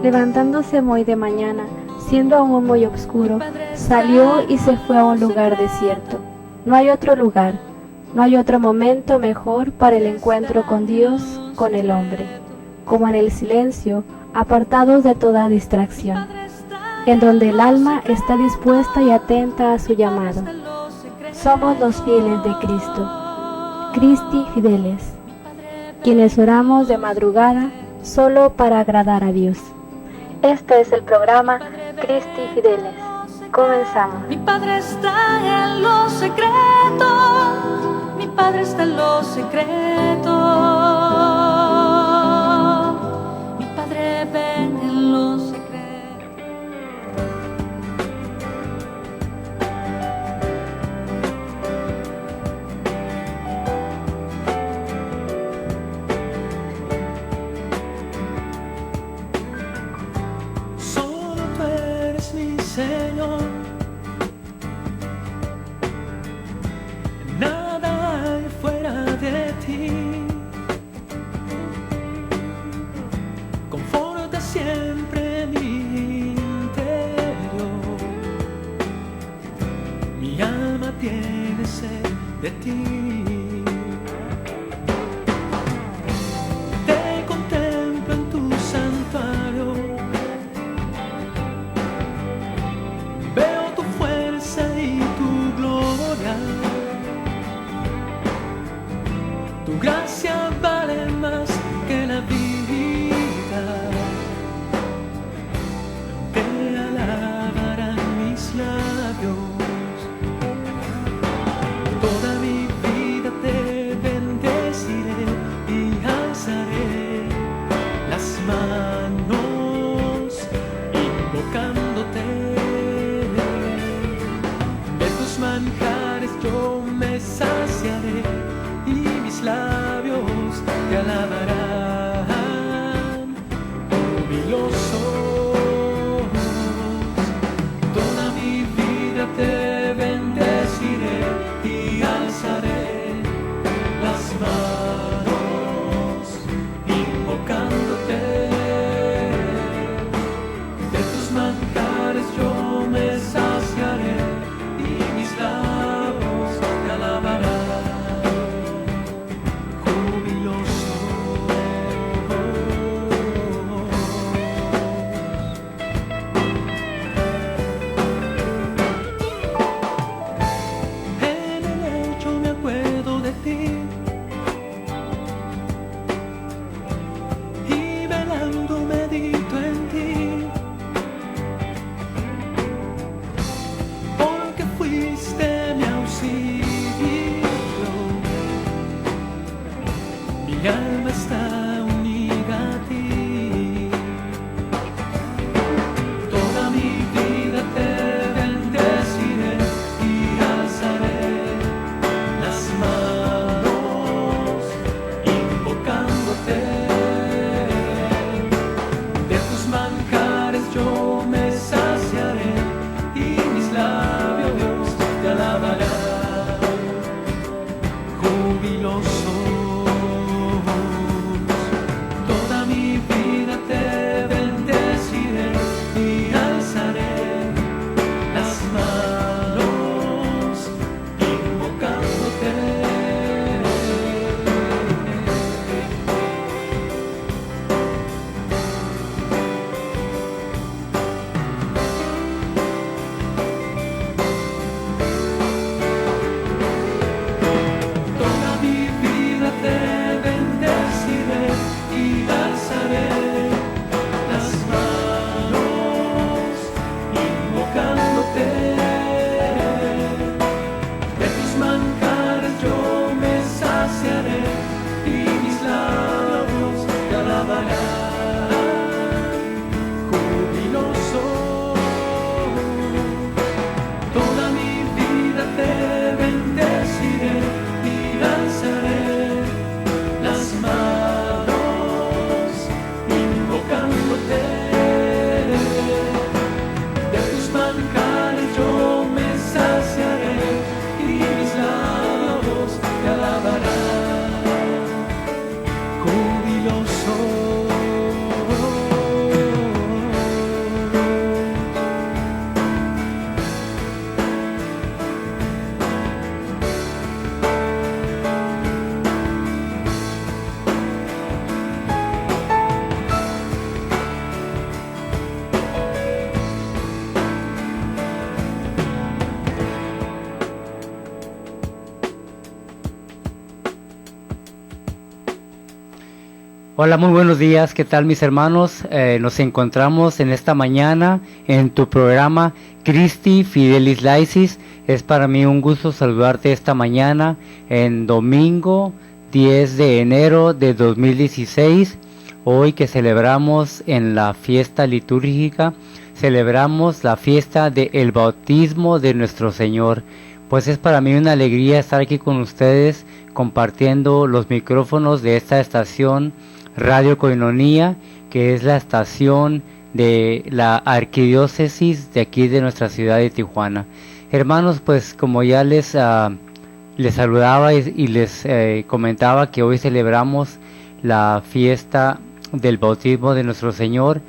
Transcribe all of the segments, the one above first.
Levantándose muy de mañana, siendo aún muy oscuro, salió y se fue a un lugar desierto. No hay otro lugar, no hay otro momento mejor para el encuentro con Dios, con el hombre, como en el silencio, apartados de toda distracción, en donde el alma está dispuesta y atenta a su llamado. Somos los fieles de Cristo, Christi Fideles, quienes oramos de madrugada solo para agradar a Dios. Este es el programa Christi Fideles. Comenzamos. Mi Padre está en los secretos, mi Padre está en los secretos, mi Padre ve en los secretos. Solo tú eres mi Señor, nada hay fuera de ti. Conforta siempre mi interior, mi alma tiene sed de ti. Te contemplo en tu santuario, veo tu fuerza y tu gloria. Tu gracia vale más que la vida. Te alabarán mis labios. Toda mi vida te bendeciré y alzaré las manos invocándote. De tus manjares yo me saciaré y mis labios te alabarán, jubilosos. Toda mi vida te bendeciré y alzaré las manos invocándote. De tus manjares yo me saciaré y mis labios te alabarán, jubilosos. En el lecho me acuerdo de ti y velando medito en ti, porque fuiste mi auxilio. Mi alma está unida a ti. Toda mi vida te bendeciré y alzaré las manos invocándote. De tus manjares yo me saciaré y mis labios te alabarán, jubilosos. Toda mi vida te bendeciré y alzaré las manos invocándote. Toda mi vida Hola, muy buenos días, ¿qué tal mis hermanos? Nos encontramos en esta mañana en tu programa Christi Fidelis Laicis. Es para mí un gusto saludarte esta mañana en domingo 10 de enero de 2016. Hoy que celebramos en la fiesta litúrgica, celebramos la fiesta del bautismo de nuestro Señor. Pues es para mí una alegría estar aquí con ustedes compartiendo los micrófonos de esta estación Radio Koinonia, que es la estación de la arquidiócesis de aquí de nuestra ciudad de Tijuana. Hermanos, pues como ya les saludaba y les comentaba que hoy celebramos la fiesta del bautismo de nuestro Señor.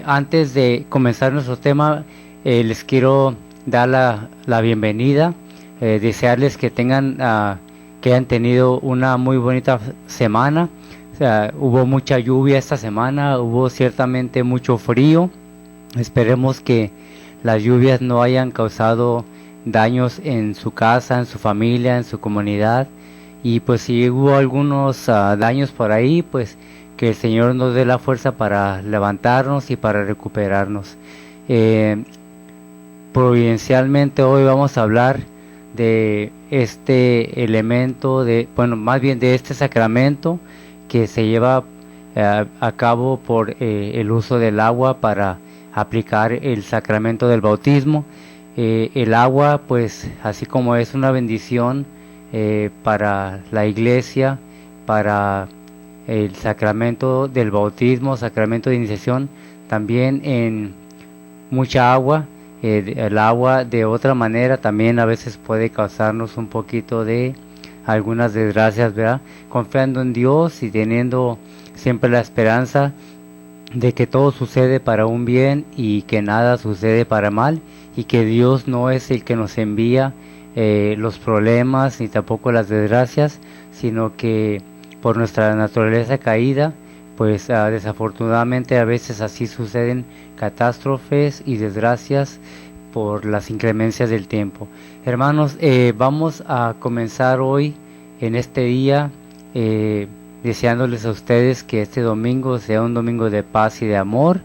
Antes de comenzar nuestro tema, les quiero dar la bienvenida, desearles que que hayan tenido una muy bonita semana. O sea, hubo mucha lluvia esta semana, hubo ciertamente mucho frío. Esperemos que las lluvias no hayan causado daños en su casa, en su familia, en su comunidad. Y pues si hubo algunos daños por ahí, pues que el Señor nos dé la fuerza para levantarnos y para recuperarnos. Providencialmente hoy vamos a hablar de este elemento, más bien de este sacramento que se lleva a cabo por el uso del agua para aplicar el sacramento del bautismo. El agua, pues así como es una bendición para la iglesia, para el sacramento del bautismo, sacramento de iniciación, también en mucha agua, el agua de otra manera también a veces puede causarnos un poquito de algunas desgracias, ¿verdad? Confiando en Dios y teniendo siempre la esperanza de que todo sucede para un bien y que nada sucede para mal, y que Dios no es el que nos envía los problemas ni tampoco las desgracias, sino que por nuestra naturaleza caída, pues desafortunadamente a veces así suceden catástrofes y desgracias por las inclemencias del tiempo. Hermanos, vamos a comenzar hoy en este día deseándoles a ustedes que este domingo sea un domingo de paz y de amor,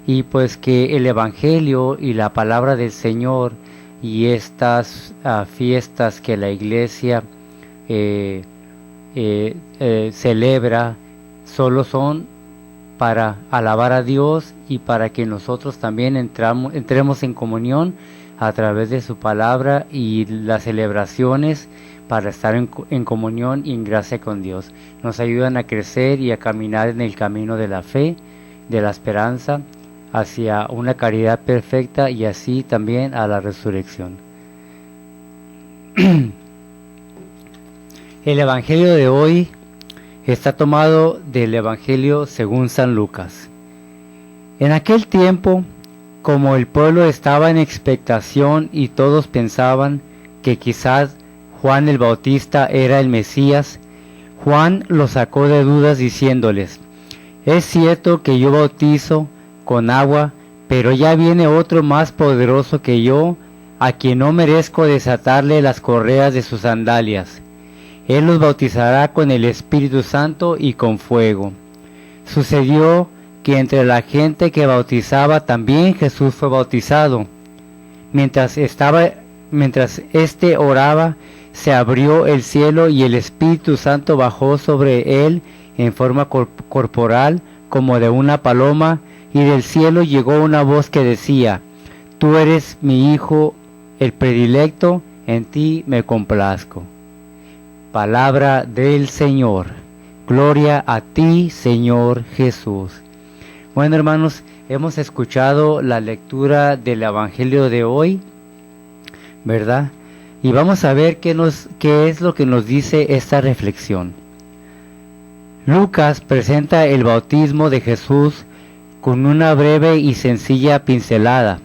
y pues que el Evangelio y la palabra del Señor y estas fiestas que la Iglesia celebra solo son para alabar a Dios y para que nosotros también entremos en comunión a través de su palabra y las celebraciones, para estar en comunión y en gracia con Dios. Nos ayudan a crecer y a caminar en el camino de la fe, de la esperanza, hacia una caridad perfecta y así también a la resurrección. El Evangelio de hoy está tomado del Evangelio según San Lucas. En aquel tiempo, como el pueblo estaba en expectación y todos pensaban que quizás Juan el Bautista era el Mesías, Juan los sacó de dudas diciéndoles: es cierto que yo bautizo con agua, pero ya viene otro más poderoso que yo, a quien no merezco desatarle las correas de sus sandalias. Él los bautizará con el Espíritu Santo y con fuego. Sucedió que entre la gente que bautizaba también Jesús fue bautizado. Mientras éste oraba, se abrió el cielo y el Espíritu Santo bajó sobre él en forma corporal como de una paloma, y del cielo llegó una voz que decía: tú eres mi Hijo, el predilecto, en ti me complazco. Palabra del Señor. Gloria a ti, Señor Jesús. Bueno, hermanos, hemos escuchado la lectura del Evangelio de hoy, ¿verdad? Y vamos a ver qué es lo que nos dice esta reflexión. Lucas presenta el bautismo de Jesús con una breve y sencilla pincelada,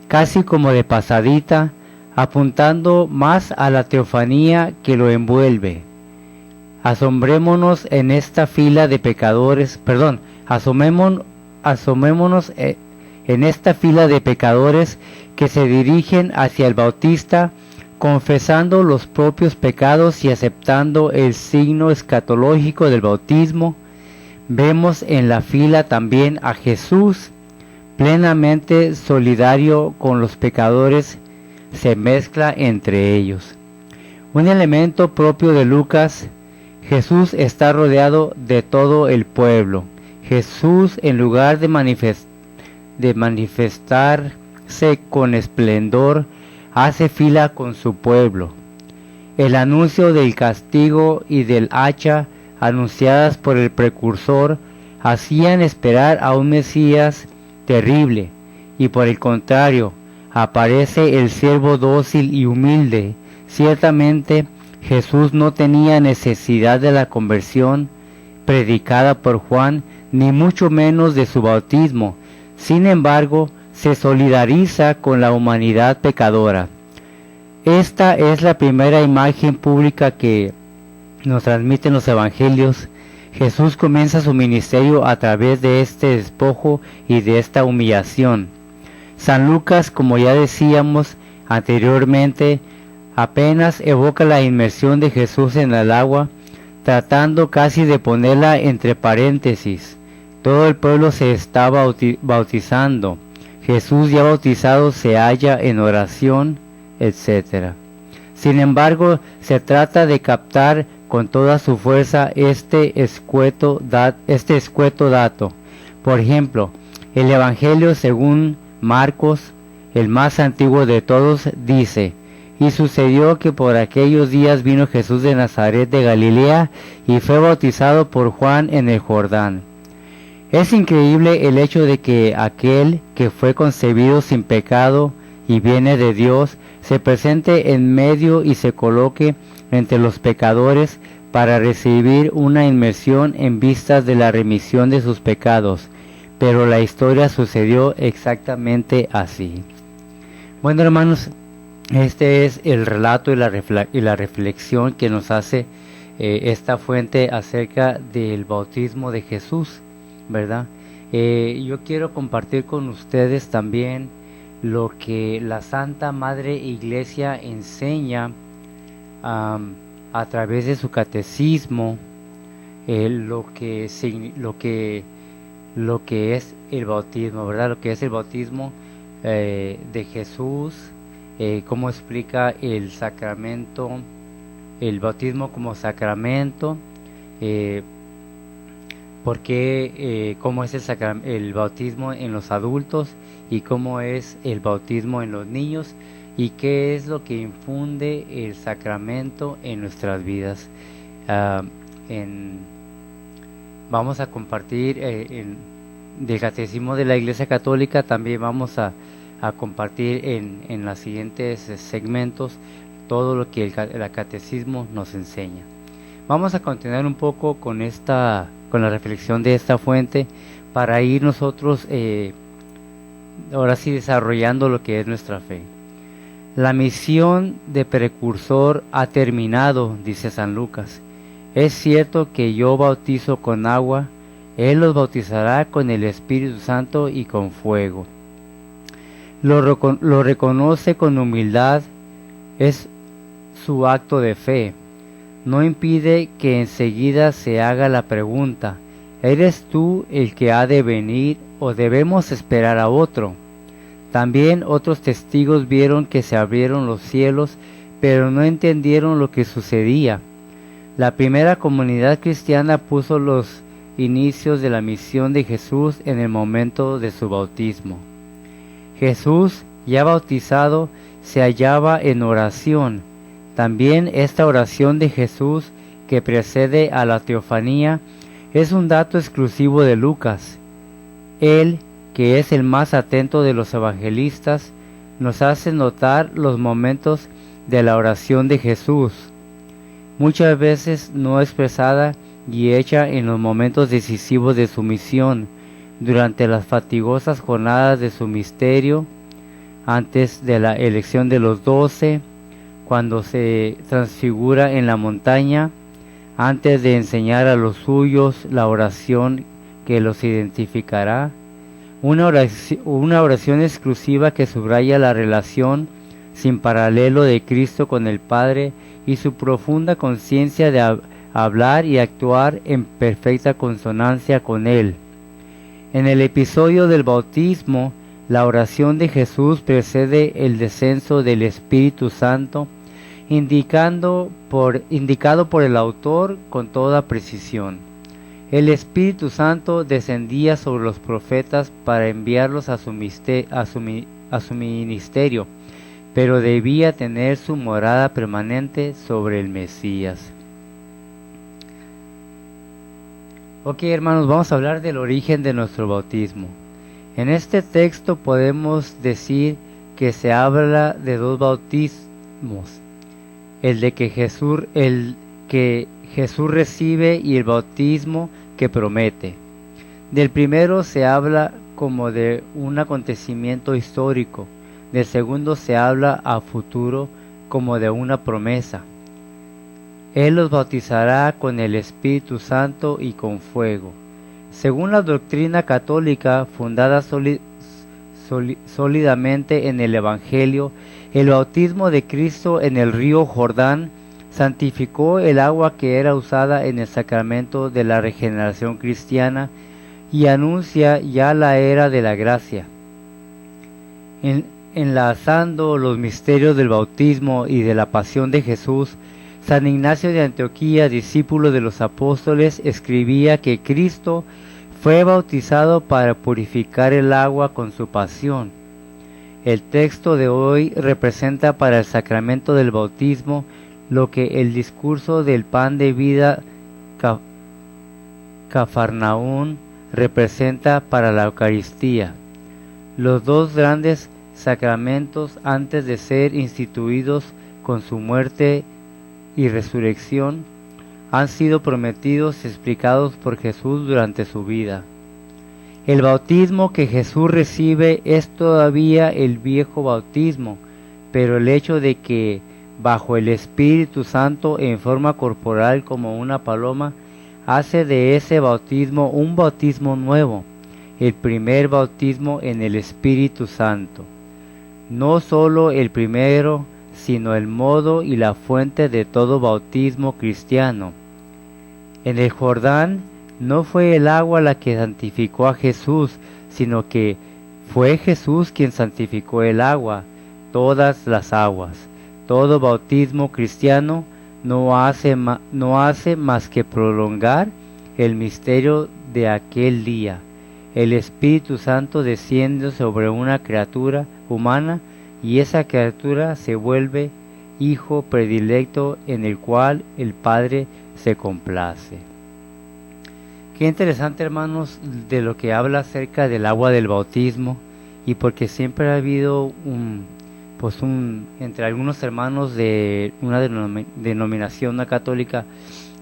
casi como de pasadita, apuntando más a la teofanía que lo envuelve. Asomémonos en esta fila de pecadores que se dirigen hacia el Bautista, confesando los propios pecados y aceptando el signo escatológico del bautismo, Vemos en la fila también a Jesús, plenamente solidario con los pecadores, se mezcla entre ellos. Un elemento propio de Lucas: Jesús está rodeado de todo el pueblo. Jesús, en lugar de manifestarse con esplendor, hace fila con su pueblo. El anuncio del castigo y del hacha, anunciadas por el precursor, hacían esperar a un Mesías terrible, y por el contrario, aparece el siervo dócil y humilde. Ciertamente, Jesús no tenía necesidad de la conversión predicada por Juan, ni mucho menos de su bautismo. Sin embargo, se solidariza con la humanidad pecadora. Esta es la primera imagen pública que nos transmiten los evangelios. Jesús comienza su ministerio a través de este despojo y de esta humillación. San Lucas, como ya decíamos anteriormente, apenas evoca la inmersión de Jesús en el agua, tratando casi de ponerla entre paréntesis. Todo el pueblo se está bautizando. Jesús, ya bautizado, se halla en oración, etc. Sin embargo, se trata de captar con toda su fuerza este escueto dato. Por ejemplo, el Evangelio según Marcos, el más antiguo de todos, dice: y sucedió que por aquellos días vino Jesús de Nazaret de Galilea y fue bautizado por Juan en el Jordán. Es increíble el hecho de que aquel que fue concebido sin pecado y viene de Dios se presente en medio y se coloque entre los pecadores para recibir una inmersión en vistas de la remisión de sus pecados. Pero la historia sucedió exactamente así. Bueno, hermanos, este es el relato y la reflexión que nos hace esta fuente acerca del bautismo de Jesús, ¿verdad? Yo quiero compartir con ustedes también lo que la Santa Madre Iglesia enseña a través de su catecismo, lo que es el bautismo, ¿verdad? Lo que es el bautismo de Jesús, cómo explica el sacramento, el bautismo como sacramento, cómo es el bautismo en los adultos y cómo es el bautismo en los niños y qué es lo que infunde el sacramento en nuestras vidas. Vamos a compartir del Catecismo de la Iglesia Católica, también vamos a compartir en los siguientes segmentos todo lo que el Catecismo nos enseña. Vamos a continuar un poco con la reflexión de esta fuente para ir nosotros ahora sí desarrollando lo que es nuestra fe. La misión de precursor ha terminado, dice San Lucas. Es cierto que yo bautizo con agua, Él los bautizará con el Espíritu Santo y con fuego. Lo reconoce con humildad, es su acto de fe. No impide que enseguida se haga la pregunta: ¿eres tú el que ha de venir o debemos esperar a otro? También otros testigos vieron que se abrieron los cielos, pero no entendieron lo que sucedía. La primera comunidad cristiana puso los inicios de la misión de Jesús en el momento de su bautismo. Jesús, ya bautizado, se hallaba en oración. También esta oración de Jesús, que precede a la teofanía, es un dato exclusivo de Lucas. Él, que es el más atento de los evangelistas, nos hace notar los momentos de la oración de Jesús, muchas veces no expresada y hecha en los momentos decisivos de su misión, durante las fatigosas jornadas de su misterio, antes de la elección de los 12, cuando se transfigura en la montaña, antes de enseñar a los suyos la oración que los identificará, una oración exclusiva que subraya la relación sin paralelo de Cristo con el Padre y su profunda conciencia de hablar y actuar en perfecta consonancia con Él. En el episodio del bautismo, la oración de Jesús precede el descenso del Espíritu Santo, indicado por el autor con toda precisión. El Espíritu Santo descendía sobre los profetas para enviarlos a su ministerio, pero debía tener su morada permanente sobre el Mesías. Ok, hermanos, vamos a hablar del origen de nuestro bautismo. En este texto podemos decir que se habla de dos bautismos, el que Jesús recibe y el bautismo que promete. Del primero se habla como de un acontecimiento histórico, del segundo se habla a futuro como de una promesa. Él los bautizará con el Espíritu Santo y con fuego. Según la doctrina católica fundada sólidamente en el Evangelio, el bautismo de Cristo en el río Jordán santificó el agua que era usada en el sacramento de la regeneración cristiana y anuncia ya la era de la gracia. Enlazando los misterios del bautismo y de la pasión de Jesús, San Ignacio de Antioquía, discípulo de los apóstoles, escribía que Cristo fue bautizado para purificar el agua con su pasión. El texto de hoy representa para el sacramento del bautismo lo que el discurso del pan de vida Cafarnaún representa para la Eucaristía. Los dos grandes sacramentos, antes de ser instituidos con su muerte y resurrección, han sido prometidos y explicados por Jesús durante su vida. El bautismo que Jesús recibe es todavía el viejo bautismo, pero el hecho de que bajo el Espíritu Santo en forma corporal como una paloma hace de ese bautismo un bautismo nuevo, el primer bautismo en el Espíritu Santo. No solo el primero, sino el modo y la fuente de todo bautismo cristiano. En el Jordán no fue el agua la que santificó a Jesús, sino que fue Jesús quien santificó el agua, todas las aguas. Todo bautismo cristiano no hace más que prolongar el misterio de aquel día. El Espíritu Santo desciende sobre una criatura humana y esa criatura se vuelve hijo predilecto en el cual el Padre se complace. Qué interesante, hermanos, de lo que habla acerca del agua del bautismo, y porque siempre ha habido entre algunos hermanos de una denominación no católica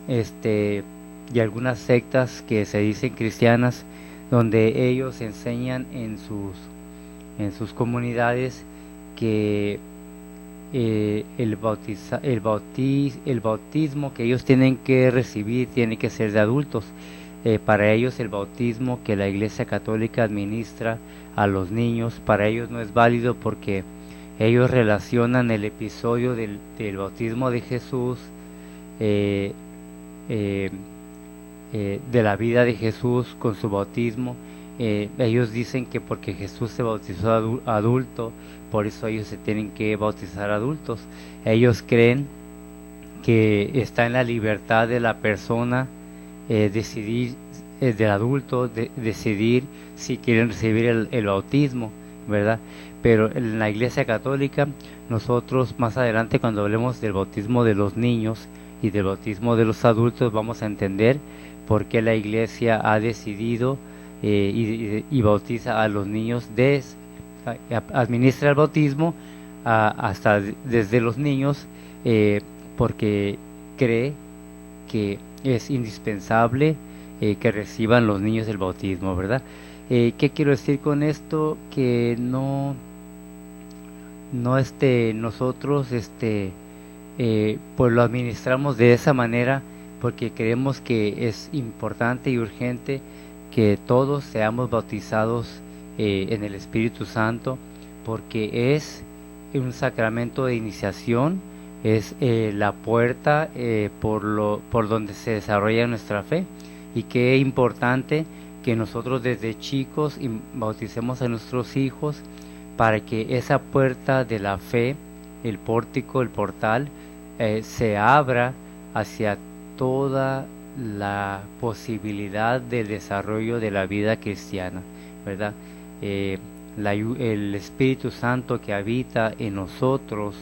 y algunas sectas que se dicen cristianas, donde ellos enseñan en sus comunidades que el bautismo que ellos tienen que recibir tiene que ser de adultos. Para ellos el bautismo que la Iglesia Católica administra a los niños, para ellos no es válido, porque ellos relacionan el episodio del bautismo de Jesús, de la vida de Jesús con su bautismo. Ellos dicen que porque Jesús se bautizó adulto, por eso ellos se tienen que bautizar adultos. Ellos creen que está en la libertad de la persona decidir, del adulto, decidir si quieren recibir el bautismo, ¿verdad? Pero en la Iglesia Católica, nosotros más adelante, cuando hablemos del bautismo de los niños y del bautismo de los adultos, vamos a entender por qué la Iglesia ha decidido y bautiza a los niños, administra el bautismo hasta desde los niños, porque cree que es indispensable que reciban los niños el bautismo, ¿verdad? ¿Qué quiero decir con esto? Que nosotros pues lo administramos de esa manera, porque creemos que es importante y urgente que todos seamos bautizados en el Espíritu Santo, porque es un sacramento de iniciación, es la puerta por donde se desarrolla nuestra fe, y qué importante que nosotros desde chicos bauticemos a nuestros hijos para que esa puerta de la fe, el pórtico, el portal, se abra hacia toda la posibilidad del desarrollo de la vida cristiana, ¿verdad? El Espíritu Santo que habita en nosotros,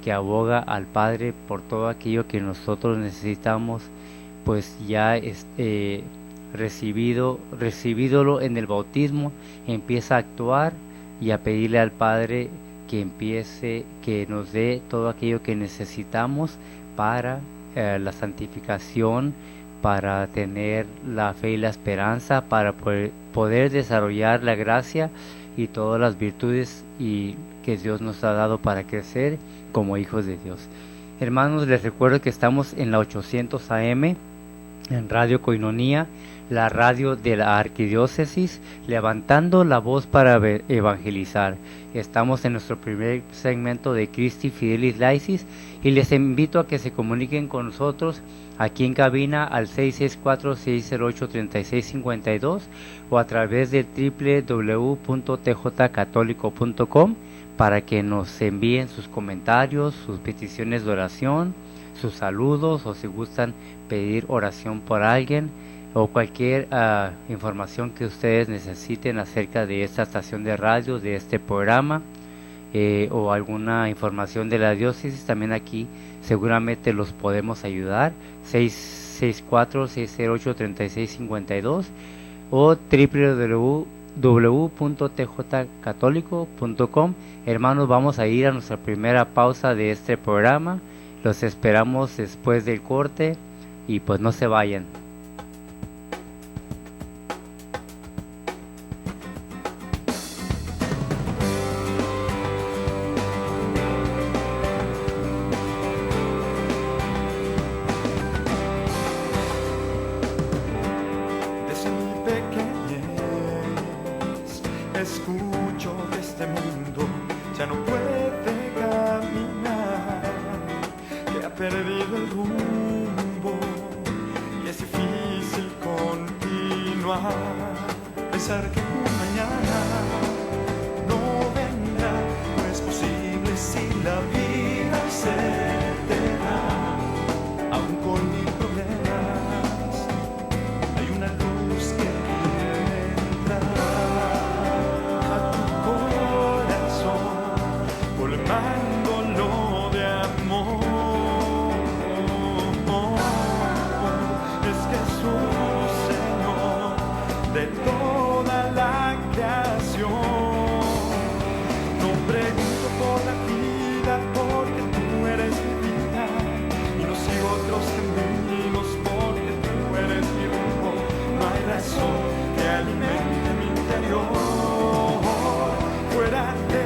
que aboga al Padre por todo aquello que nosotros necesitamos, pues ya recibidolo en el bautismo, empieza a actuar y a pedirle al Padre que nos dé todo aquello que necesitamos para la santificación, para tener la fe y la esperanza, para poder desarrollar la gracia y todas las virtudes que Dios nos ha dado para crecer como hijos de Dios. Hermanos, les recuerdo que estamos en la 800 AM, en Radio Koinonia, la radio de la Arquidiócesis, levantando la voz para evangelizar. Estamos en nuestro primer segmento de Christi Fidelis Laicis y les invito a que se comuniquen con nosotros aquí en cabina al 664-608-3652 o a través del www.tjcatólico.com para que nos envíen sus comentarios, sus peticiones de oración, sus saludos, o si gustan pedir oración por alguien, o cualquier información que ustedes necesiten acerca de esta estación de radio, de este programa, o alguna información de la diócesis, también aquí seguramente los podemos ayudar. 664-608-3652 o www.tjcatólico.com. Hermanos, vamos a ir a nuestra primera pausa de este programa. Los esperamos después del corte y pues no se vayan. Escucho que este mundo ya no puede caminar, que ha perdido el rumbo y es difícil continuar. Pensar que un mañana no vendrá, no es posible si la vida se te da. Aún con mis problemas hay una luz que quiere entrar colmándolo de amor. Es Jesús, Señor de toda la creación. No pregunto por la vida, porque tú eres mi vida, y no sigo otros caminos, porque tú eres mi rumbo. No hay razón que alimente mi interior fuera de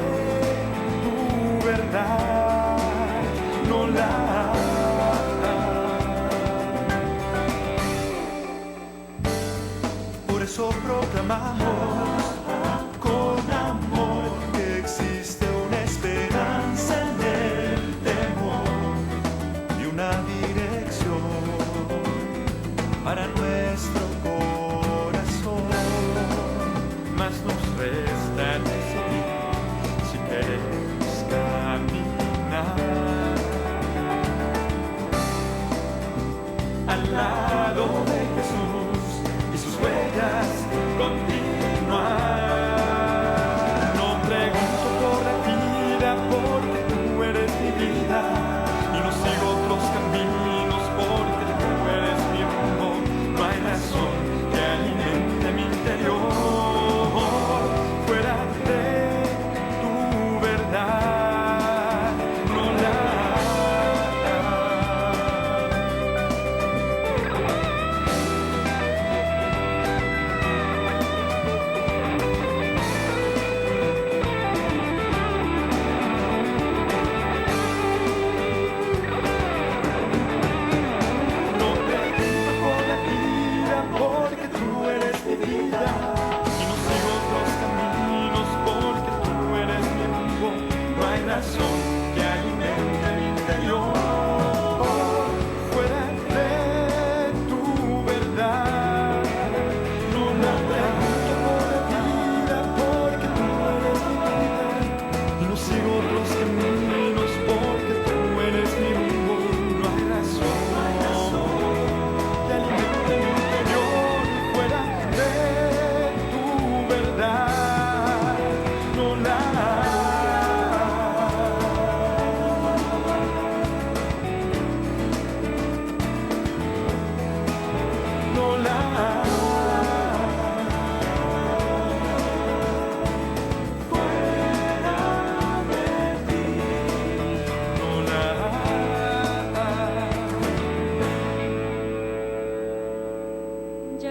verdad, no la hay. Por eso proclamamos con amor que existe una esperanza en el temor y una dirección para nuestro corazón. Mas nos resta decidir si queremos caminar al lado de Jesús y sus huellas continuar. No pregunto por la vida, porque tú eres mi vida, y no sigo otros caminos, porque tú eres mi rumbo. No hay razón que alimente mi interior fuera de tu verdad. No la hay.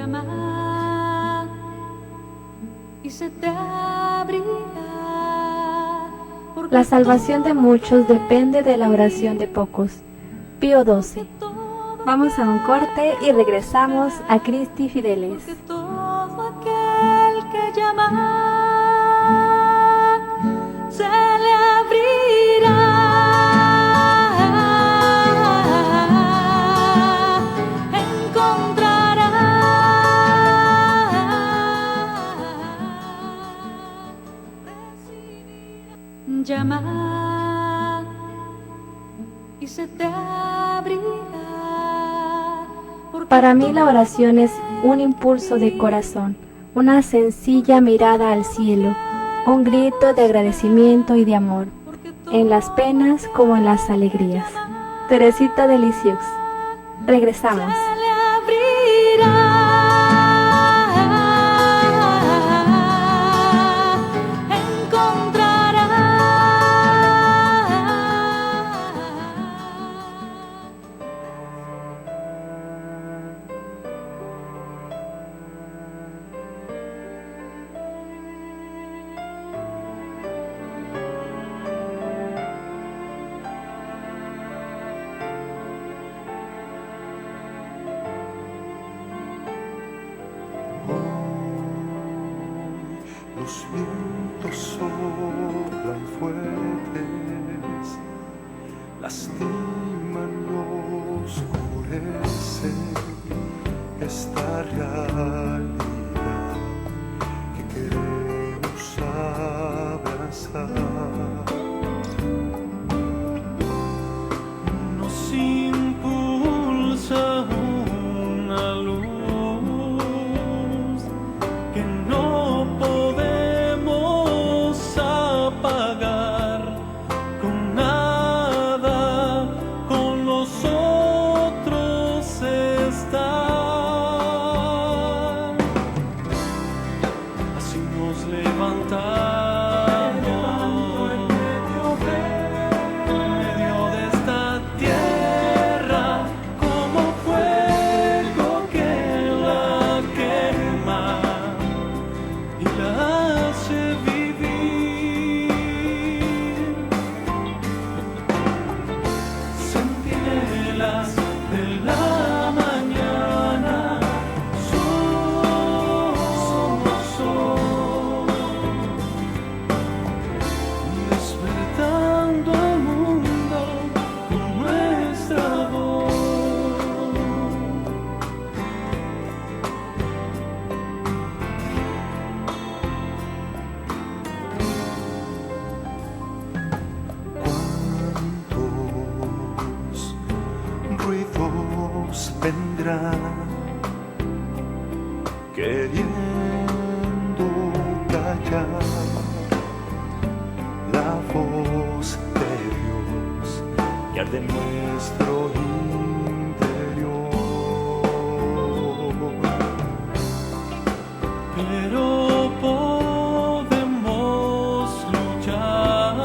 llama y se te abrirá. Porque La salvación de muchos depende de la oración de pocos. Pío XII. Vamos a un corte y regresamos a Christi Fidelis. porque todo aquel que llama se le abrirá. Llama y se te abrirá. Para mí la oración es un impulso de corazón, una sencilla mirada al cielo, un grito de agradecimiento y de amor, en las penas como en las alegrías. Teresita de Lisieux. Regresamos. Se le abrirá. Los vientos soplan fuertes, lastiman y oscurecen esta realidad que queremos abrazar. Nos impulsa una luz que no podemos apagar con nada, con nosotros está. Así nos levantamos en medio de esta tierra, como fuego que la quema y la hace vivir. Centinelas de la mañana somos, despertando al mundo con nuestra voz. ¿Cuántos ruidos vendrán queriendo callar la voz de Dios que arde en nuestro interior? Pero podemos luchar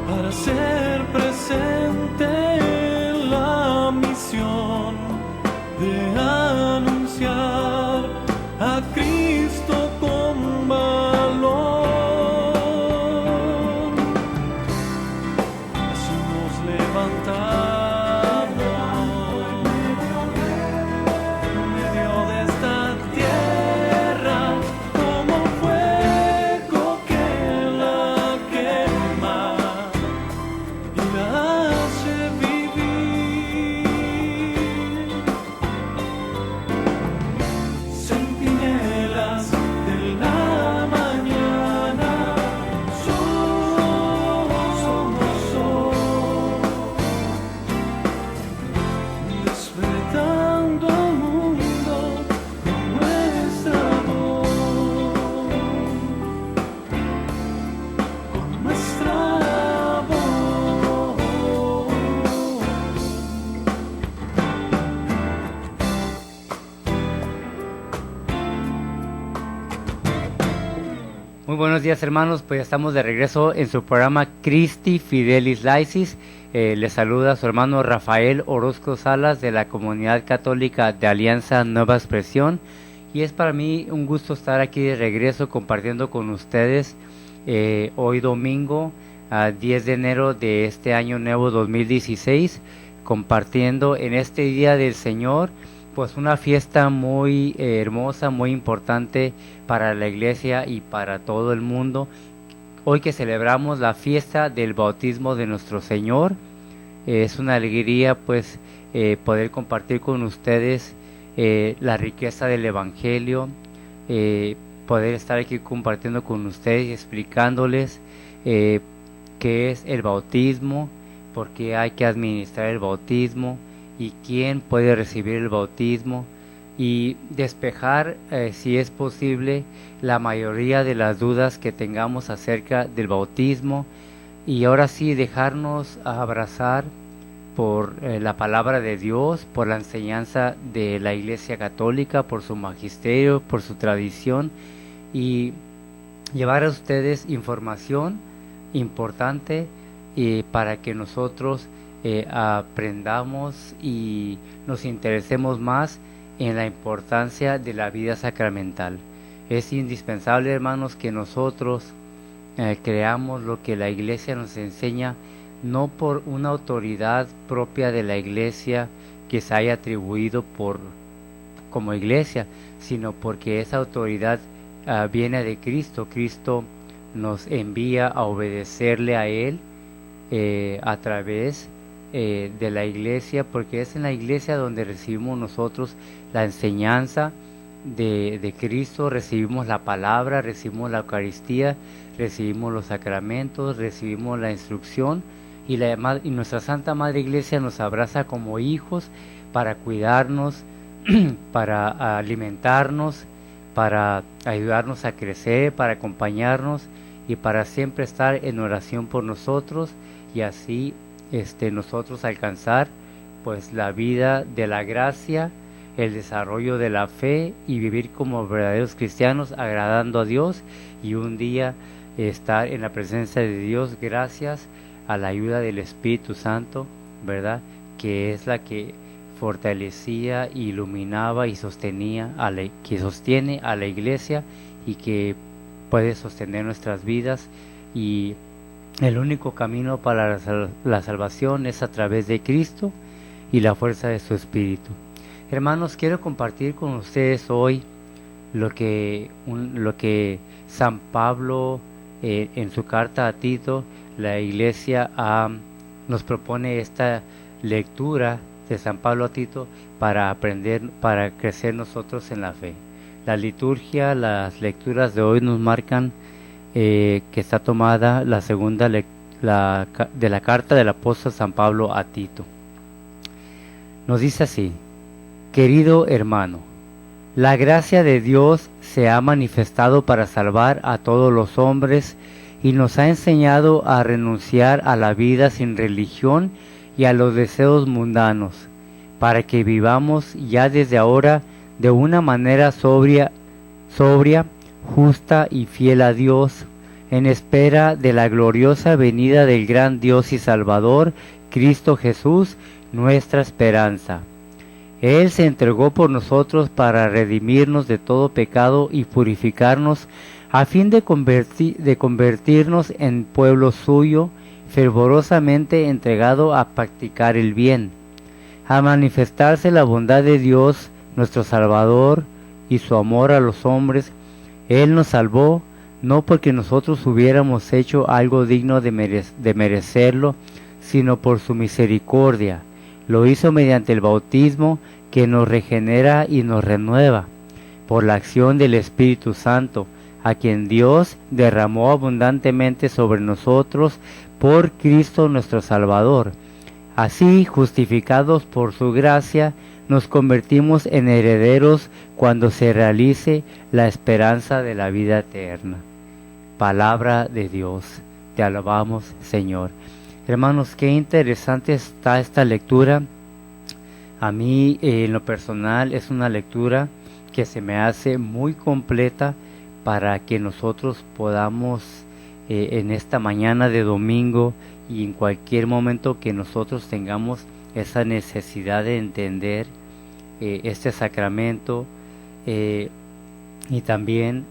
para ser presente en la misión de anunciar a Cristo con valor. Así nos levantamos en medio de esta tierra, como fuego que la quema y la hace vivir. Centinelas de la mañana somos, despertando al mundo con nuestra voz, con nuestra voz. Muy buenos días, hermanos, pues ya estamos de regreso en su programa Christi Fidelis Laicis. Les saluda su hermano Rafael Orozco Salas de la Comunidad Católica de Alianza Nueva Expresión, y es para mí un gusto estar aquí de regreso compartiendo con ustedes hoy domingo, 10 de enero de este año nuevo 2016, compartiendo en este Día del Señor pues una fiesta muy hermosa, muy importante para la iglesia y para todo el mundo. Hoy que celebramos la fiesta del bautismo de nuestro Señor, es una alegría pues poder compartir con ustedes la riqueza del Evangelio, poder estar aquí compartiendo con ustedes y explicándoles qué es el bautismo, por qué hay que administrar el bautismo y quién puede recibir el bautismo, y despejar, si es posible, la mayoría de las dudas que tengamos acerca del bautismo, y ahora sí dejarnos abrazar por la palabra de Dios, por la enseñanza de la Iglesia Católica, por su magisterio, por su tradición, y llevar a ustedes información importante para que nosotros aprendamos y nos interesemos más en la importancia de la vida sacramental. Es indispensable, hermanos, que nosotros creamos lo que la Iglesia nos enseña, no por una autoridad propia de la Iglesia que se haya atribuido como Iglesia, sino porque esa autoridad viene de Cristo. Cristo nos envía a obedecerle a Él a través de la Iglesia, porque es en la Iglesia donde recibimos nosotros la enseñanza de Cristo, recibimos la palabra, recibimos la Eucaristía, recibimos los sacramentos, recibimos la instrucción, y nuestra Santa Madre Iglesia nos abraza como hijos para cuidarnos, para alimentarnos, para ayudarnos a crecer, para acompañarnos y para siempre estar en oración por nosotros, y así nosotros alcanzar pues la vida de la gracia, el desarrollo de la fe y vivir como verdaderos cristianos agradando a Dios, y un día estar en la presencia de Dios gracias a la ayuda del Espíritu Santo, ¿verdad? Que es la que fortalecía, iluminaba y sostenía que sostiene a la Iglesia y que puede sostener nuestras vidas, y el único camino para la salvación es a través de Cristo y la fuerza de su Espíritu. Hermanos, quiero compartir con ustedes hoy lo que San Pablo en su carta a Tito, la Iglesia nos propone esta lectura de San Pablo a Tito para aprender, para crecer nosotros en la fe. La liturgia, las lecturas de hoy nos marcan que está tomada la segunda de la carta del apóstol San Pablo a Tito. Nos dice así: querido hermano, la gracia de Dios se ha manifestado para salvar a todos los hombres y nos ha enseñado a renunciar a la vida sin religión y a los deseos mundanos, para que vivamos ya desde ahora de una manera sobria, justa y fiel a Dios, en espera de la gloriosa venida del gran Dios y Salvador, Cristo Jesús, nuestra esperanza. Él se entregó por nosotros para redimirnos de todo pecado y purificarnos, a fin de convertirnos en pueblo suyo, fervorosamente entregado a practicar el bien, a manifestarse la bondad de Dios, nuestro Salvador, y su amor a los hombres. Él nos salvó, no porque nosotros hubiéramos hecho algo digno de merecerlo, sino por su misericordia. Lo hizo mediante el bautismo que nos regenera y nos renueva, por la acción del Espíritu Santo, a quien Dios derramó abundantemente sobre nosotros por Cristo nuestro Salvador. Así, justificados por su gracia, nos convertimos en herederos cuando se realice la esperanza de la vida eterna. Palabra de Dios, te alabamos, Señor. Hermanos, qué interesante está esta lectura. A mí, en lo personal, es una lectura que se me hace muy completa para que nosotros podamos en esta mañana de domingo y en cualquier momento que nosotros tengamos esa necesidad de entender este sacramento, y también,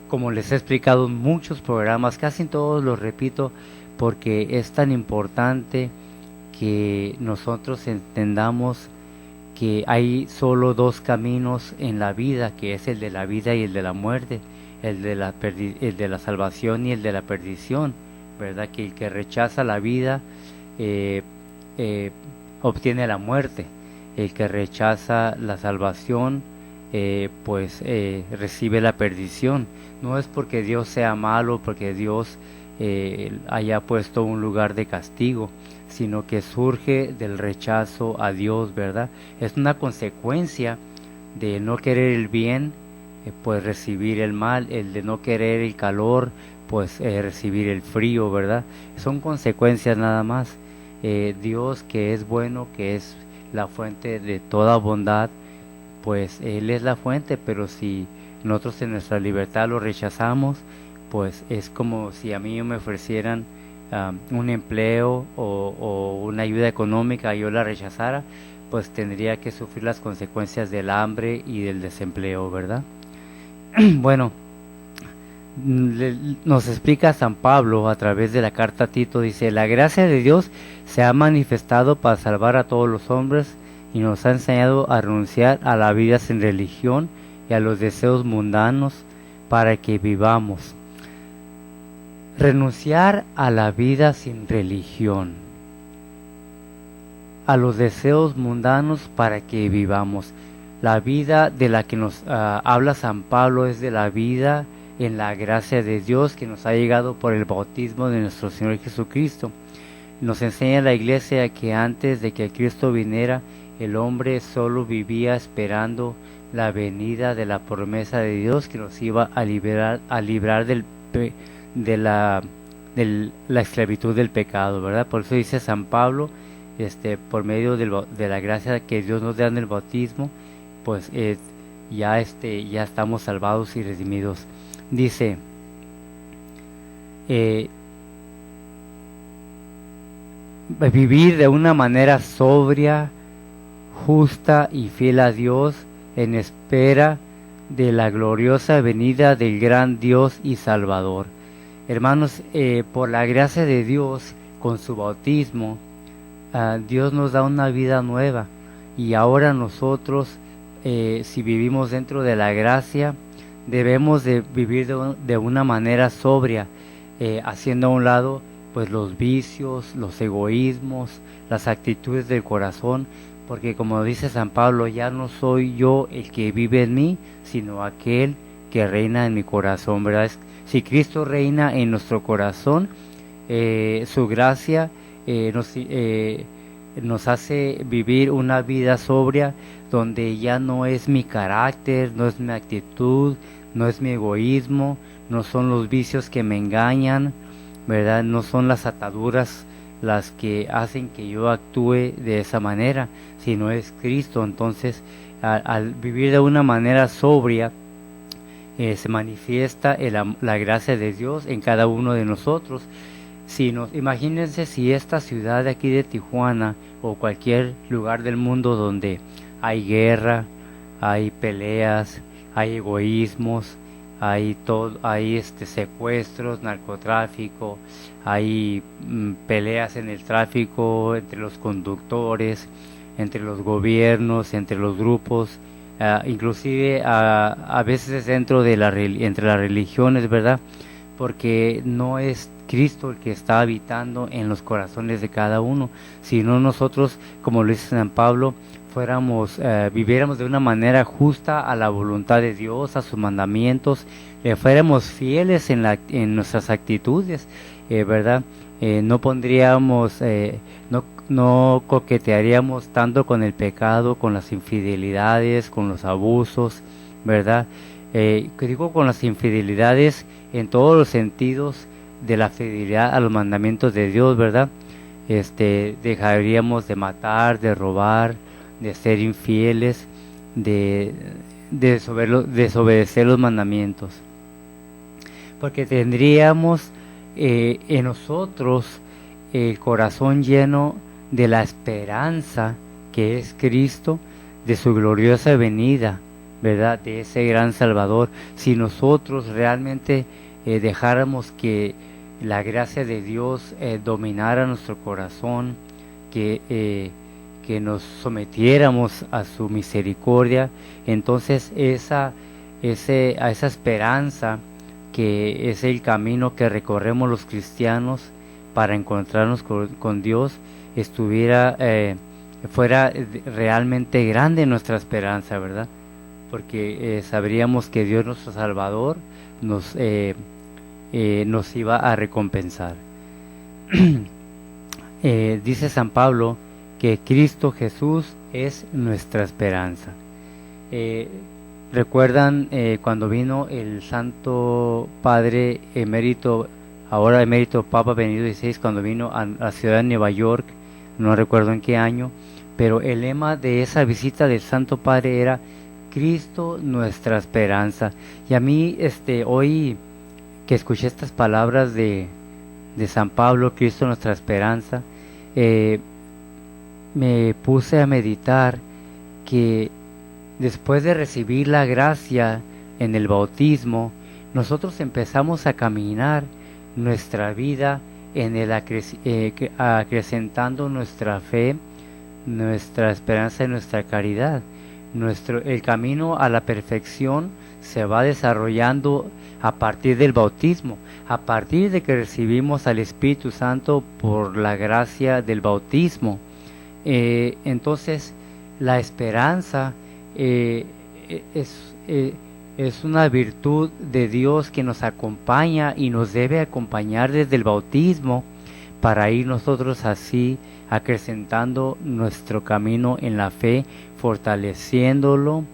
como les he explicado en muchos programas, casi en todos los repito, porque es tan importante que nosotros entendamos que hay solo dos caminos en la vida, que es el de la vida y el de la muerte, el de la salvación y el de la perdición, ¿verdad? Que el que rechaza la vida obtiene la muerte, el que rechaza la salvación recibe la perdición. No es porque Dios sea malo, porque Dios haya puesto un lugar de castigo, sino que surge del rechazo a Dios, ¿verdad? Es una consecuencia de no querer el bien, pues recibir el mal, el de no querer el calor, pues recibir el frío, ¿verdad? Son consecuencias nada más. Dios, que es bueno, que es la fuente de toda bondad, pues Él es la fuente, pero si nosotros en nuestra libertad lo rechazamos, pues es como si a mí me ofrecieran un empleo o una ayuda económica y yo la rechazara, pues tendría que sufrir las consecuencias del hambre y del desempleo, ¿verdad? Bueno, nos explica San Pablo a través de la carta a Tito, dice: la gracia de Dios se ha manifestado para salvar a todos los hombres y nos ha enseñado a renunciar a la vida sin religión y a los deseos mundanos para que vivamos. Renunciar a la vida sin religión, a los deseos mundanos para que vivamos. La vida de la que nos habla San Pablo es de la vida en la gracia de Dios que nos ha llegado por el bautismo de nuestro Señor Jesucristo. Nos enseña la Iglesia que antes de que Cristo viniera, el hombre solo vivía esperando la venida de la promesa de Dios que nos iba a librar de la esclavitud del pecado, ¿verdad? Por eso dice San Pablo, por medio de la gracia que Dios nos da en el bautismo, pues ya estamos salvados y redimidos. Dice, vivir de una manera sobria, justa y fiel a Dios en espera de la gloriosa venida del gran Dios y Salvador. Hermanos, por la gracia de Dios, con su bautismo, Dios nos da una vida nueva, y ahora nosotros, si vivimos dentro de la gracia, debemos de vivir de una manera sobria, haciendo a un lado pues los vicios, los egoísmos, las actitudes del corazón, porque como dice San Pablo, ya no soy yo el que vive en mí, sino aquel que reina en mi corazón, ¿verdad? Si Cristo reina en nuestro corazón, su gracia nos hace vivir una vida sobria, donde ya no es mi carácter, no es mi actitud, no es mi egoísmo, no son los vicios que me engañan, ¿verdad? No son las ataduras las que hacen que yo actúe de esa manera, sino es Cristo. Entonces, al vivir de una manera sobria, se manifiesta la gracia de Dios en cada uno de nosotros. Imagínense si esta ciudad de aquí de Tijuana o cualquier lugar del mundo donde hay guerra, hay peleas, hay egoísmos, hay secuestros, narcotráfico, hay peleas en el tráfico entre los conductores, entre los gobiernos, entre los grupos, inclusive a veces entre las religiones, ¿verdad? Porque no es Cristo el que está habitando en los corazones de cada uno, sino nosotros, como lo dice San Pablo, viviéramos de una manera justa a la voluntad de Dios, a sus mandamientos, fuéramos fieles en nuestras actitudes, ¿verdad? No pondríamos, no coquetearíamos tanto con el pecado, con las infidelidades, con los abusos, ¿verdad? Digo con las infidelidades en todos los sentidos de la fidelidad a los mandamientos de Dios, ¿verdad? Dejaríamos de matar, de robar, de ser infieles, de desobedecer los mandamientos, porque tendríamos en nosotros el corazón lleno de la esperanza que es Cristo, de su gloriosa venida, ¿verdad? De ese gran Salvador. Si nosotros realmente dejáramos que la gracia de Dios dominara nuestro corazón, que nos sometiéramos a su misericordia, entonces a esa esperanza, que es el camino que recorremos los cristianos para encontrarnos con Dios, fuera realmente grande nuestra esperanza, ¿verdad? Porque sabríamos que Dios, nuestro Salvador, nos iba a recompensar. Dice San Pablo que Cristo Jesús es nuestra esperanza. ¿Recuerdan cuando vino el Santo Padre emérito, ahora emérito Papa Benedicto XVI, cuando vino a la ciudad de Nueva York? No recuerdo en qué año, pero el lema de esa visita del Santo Padre era Cristo nuestra esperanza. Y a mí hoy que escuché estas palabras de San Pablo, Cristo nuestra esperanza, me puse a meditar que después de recibir la gracia en el bautismo, nosotros empezamos a caminar nuestra vida en acrecentando nuestra fe, nuestra esperanza y nuestra caridad. El camino a la perfección se va desarrollando a partir del bautismo, a partir de que recibimos al Espíritu Santo por la gracia del bautismo. Entonces la esperanza es una virtud de Dios que nos acompaña y nos debe acompañar desde el bautismo, para ir nosotros así acrecentando nuestro camino en la fe, fortaleciéndolo,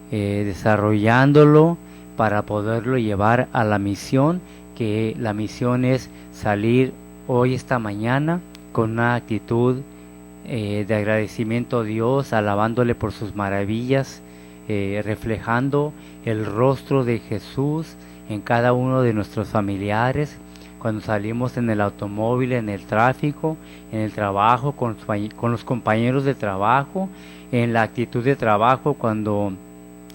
desarrollándolo, para poderlo llevar a la misión, que la misión es salir hoy, esta mañana, con una actitud de agradecimiento a Dios, alabándole por sus maravillas, reflejando el rostro de Jesús en cada uno de nuestros familiares, cuando salimos en el automóvil, en el tráfico, en el trabajo, con los compañeros de trabajo, en la actitud de trabajo, cuando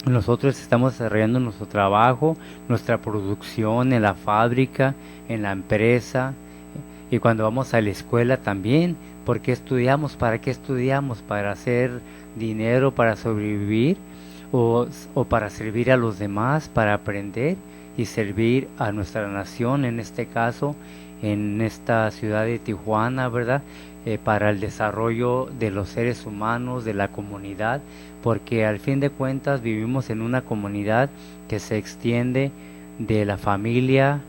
nosotros estamos desarrollando nuestro trabajo, nuestra producción en la fábrica, en la empresa, y cuando vamos a la escuela también. ¿Por qué estudiamos? ¿Para qué estudiamos? ¿Para hacer dinero, para sobrevivir? ¿O para servir a los demás, para aprender y servir a nuestra nación, en este caso, en esta ciudad de Tijuana, ¿verdad? Para el desarrollo de los seres humanos, de la comunidad, porque al fin de cuentas vivimos en una comunidad que se extiende de la familia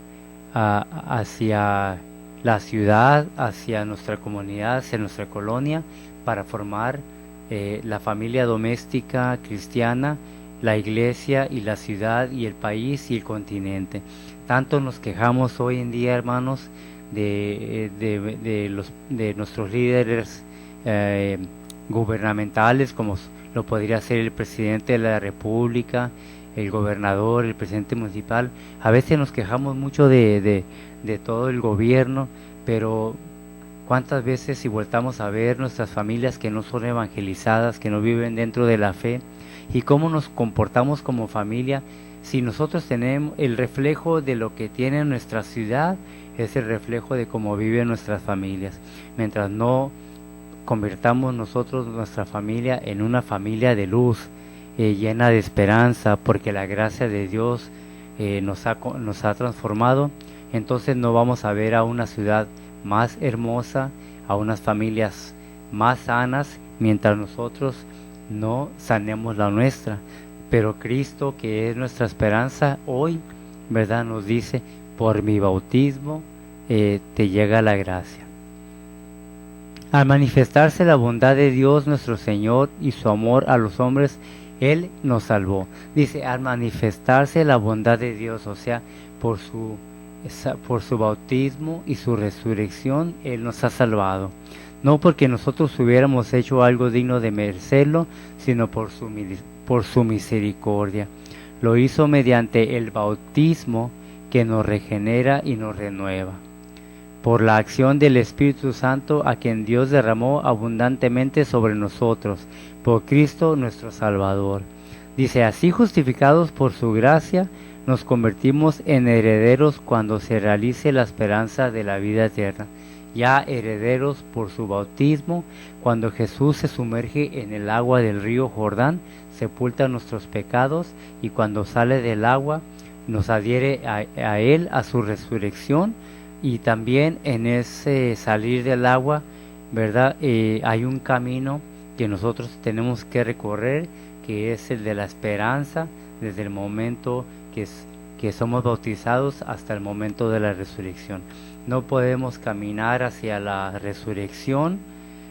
hacia la ciudad, hacia nuestra comunidad, hacia nuestra colonia, para formar la familia doméstica cristiana, la iglesia y la ciudad y el país y el continente. Tanto nos quejamos hoy en día, hermanos, de nuestros líderes gubernamentales, como lo podría ser el presidente de la República, el gobernador, el presidente municipal. A veces nos quejamos mucho de todo el gobierno, pero ¿cuántas veces, si voltamos a ver nuestras familias que no son evangelizadas, que no viven dentro de la fe, y cómo nos comportamos como familia? Si nosotros tenemos el reflejo de lo que tiene nuestra ciudad, es el reflejo de cómo viven nuestras familias. Mientras no convirtamos nosotros nuestra familia en una familia de luz, llena de esperanza, porque la gracia de Dios nos ha transformado, entonces no vamos a ver a una ciudad más hermosa, a unas familias más sanas, mientras nosotros no sanemos la nuestra. Pero Cristo, que es nuestra esperanza, hoy, ¿verdad?, nos dice: por mi bautismo te llega la gracia. Al manifestarse la bondad de Dios nuestro Señor y su amor a los hombres, Él nos salvó. Dice, al manifestarse la bondad de Dios, o sea, por su bautismo y su resurrección, Él nos ha salvado. No porque nosotros hubiéramos hecho algo digno de merecerlo, sino por su misericordia. Lo hizo mediante el bautismo, que nos regenera y nos renueva. por la acción del Espíritu Santo a quien Dios derramó abundantemente sobre nosotros, por Cristo nuestro Salvador. Dice, así justificados por su gracia, nos convertimos en herederos cuando se realice la esperanza de la vida eterna. Ya herederos por su bautismo, cuando Jesús se sumerge en el agua del río Jordán, sepulta nuestros pecados, y cuando sale del agua, nos adhiere a Él, a su resurrección. Y también en ese salir del agua, ¿verdad? Hay un camino que nosotros tenemos que recorrer, que es el de la esperanza, desde el momento que somos bautizados hasta el momento de la resurrección. No podemos caminar hacia la resurrección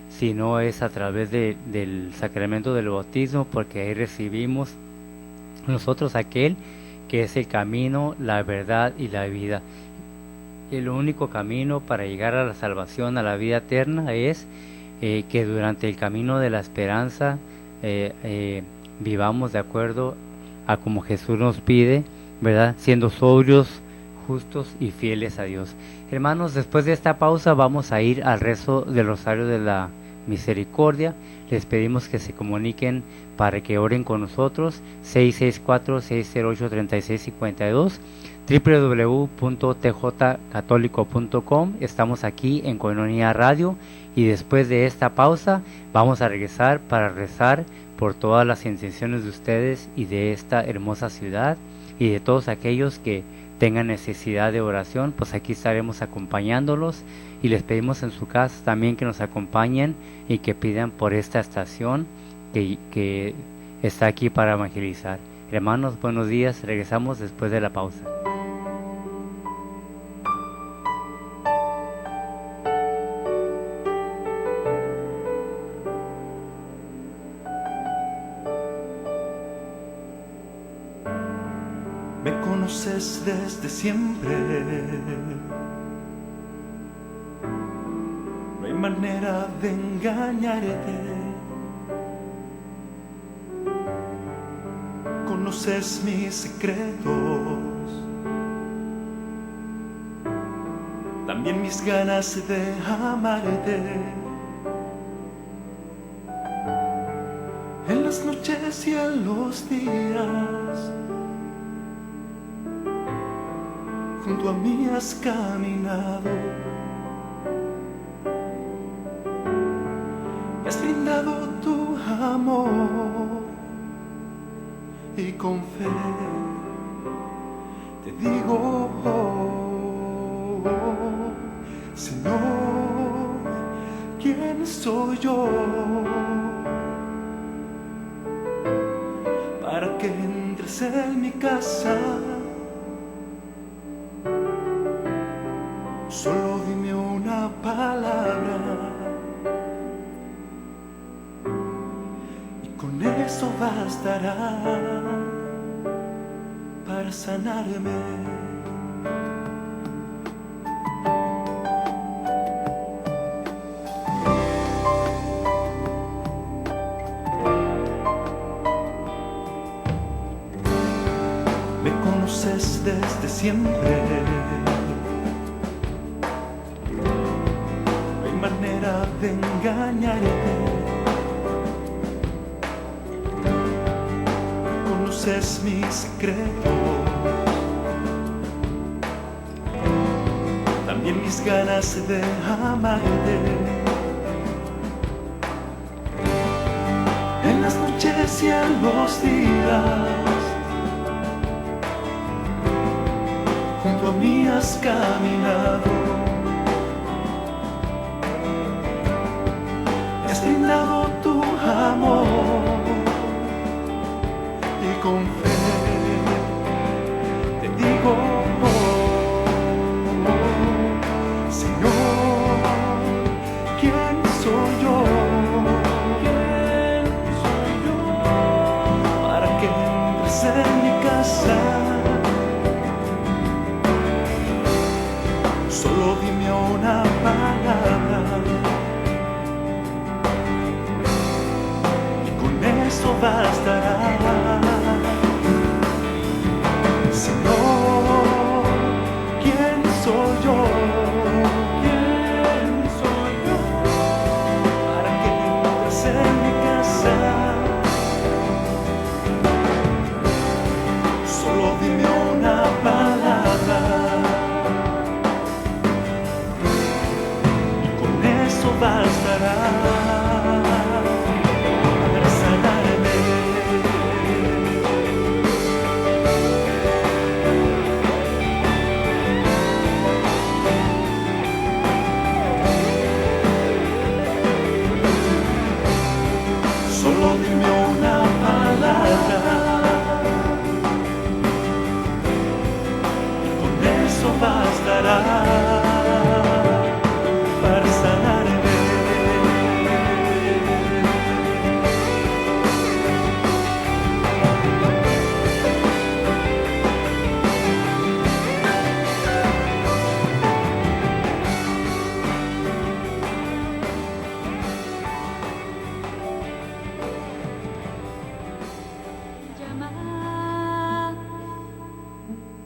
si no es a través del sacramento del bautismo, porque ahí recibimos nosotros aquel que es el camino, la verdad y la vida. El único camino para llegar a la salvación, a la vida eterna, es que durante el camino de la esperanza vivamos de acuerdo a como Jesús nos pide, ¿verdad? Siendo sobrios, justos y fieles a Dios. Hermanos, después de esta pausa vamos a ir al rezo del Rosario de la Misericordia. Les pedimos que se comuniquen para que oren con nosotros. 664-608-3652, www.tjcatólico.com. Estamos aquí en Koinonia Radio, y después de esta pausa vamos a regresar para rezar por todas las intenciones de ustedes y de esta hermosa ciudad, y de todos aquellos que tengan necesidad de oración. Pues aquí estaremos acompañándolos, y les pedimos en su casa también que nos acompañen y que pidan por esta estación que está aquí para evangelizar. Hermanos, buenos días. Regresamos después de la pausa. Me conoces desde siempre, no hay manera de engañarte. Conoces mis secretos, también mis ganas de amarte. En las noches y en los días, junto a mí has caminado, me has brindado tu amor, y con fe te digo, Señor, ¿quién soy yo para que entres en mi casa? Solo dime una palabra y con eso bastará para sanarme. Me conoces desde siempre, manera de engañarte. Conoces mis secretos, también mis ganas de amarte. En las noches y en los días, junto a mí has caminado, brindado tu amor, y con fe te digo, Señor, ¿quién soy yo? ¿Quién soy yo para que entres en mi casa? Solo dime una palabra, eso bastará. Señor, ¿quién soy yo?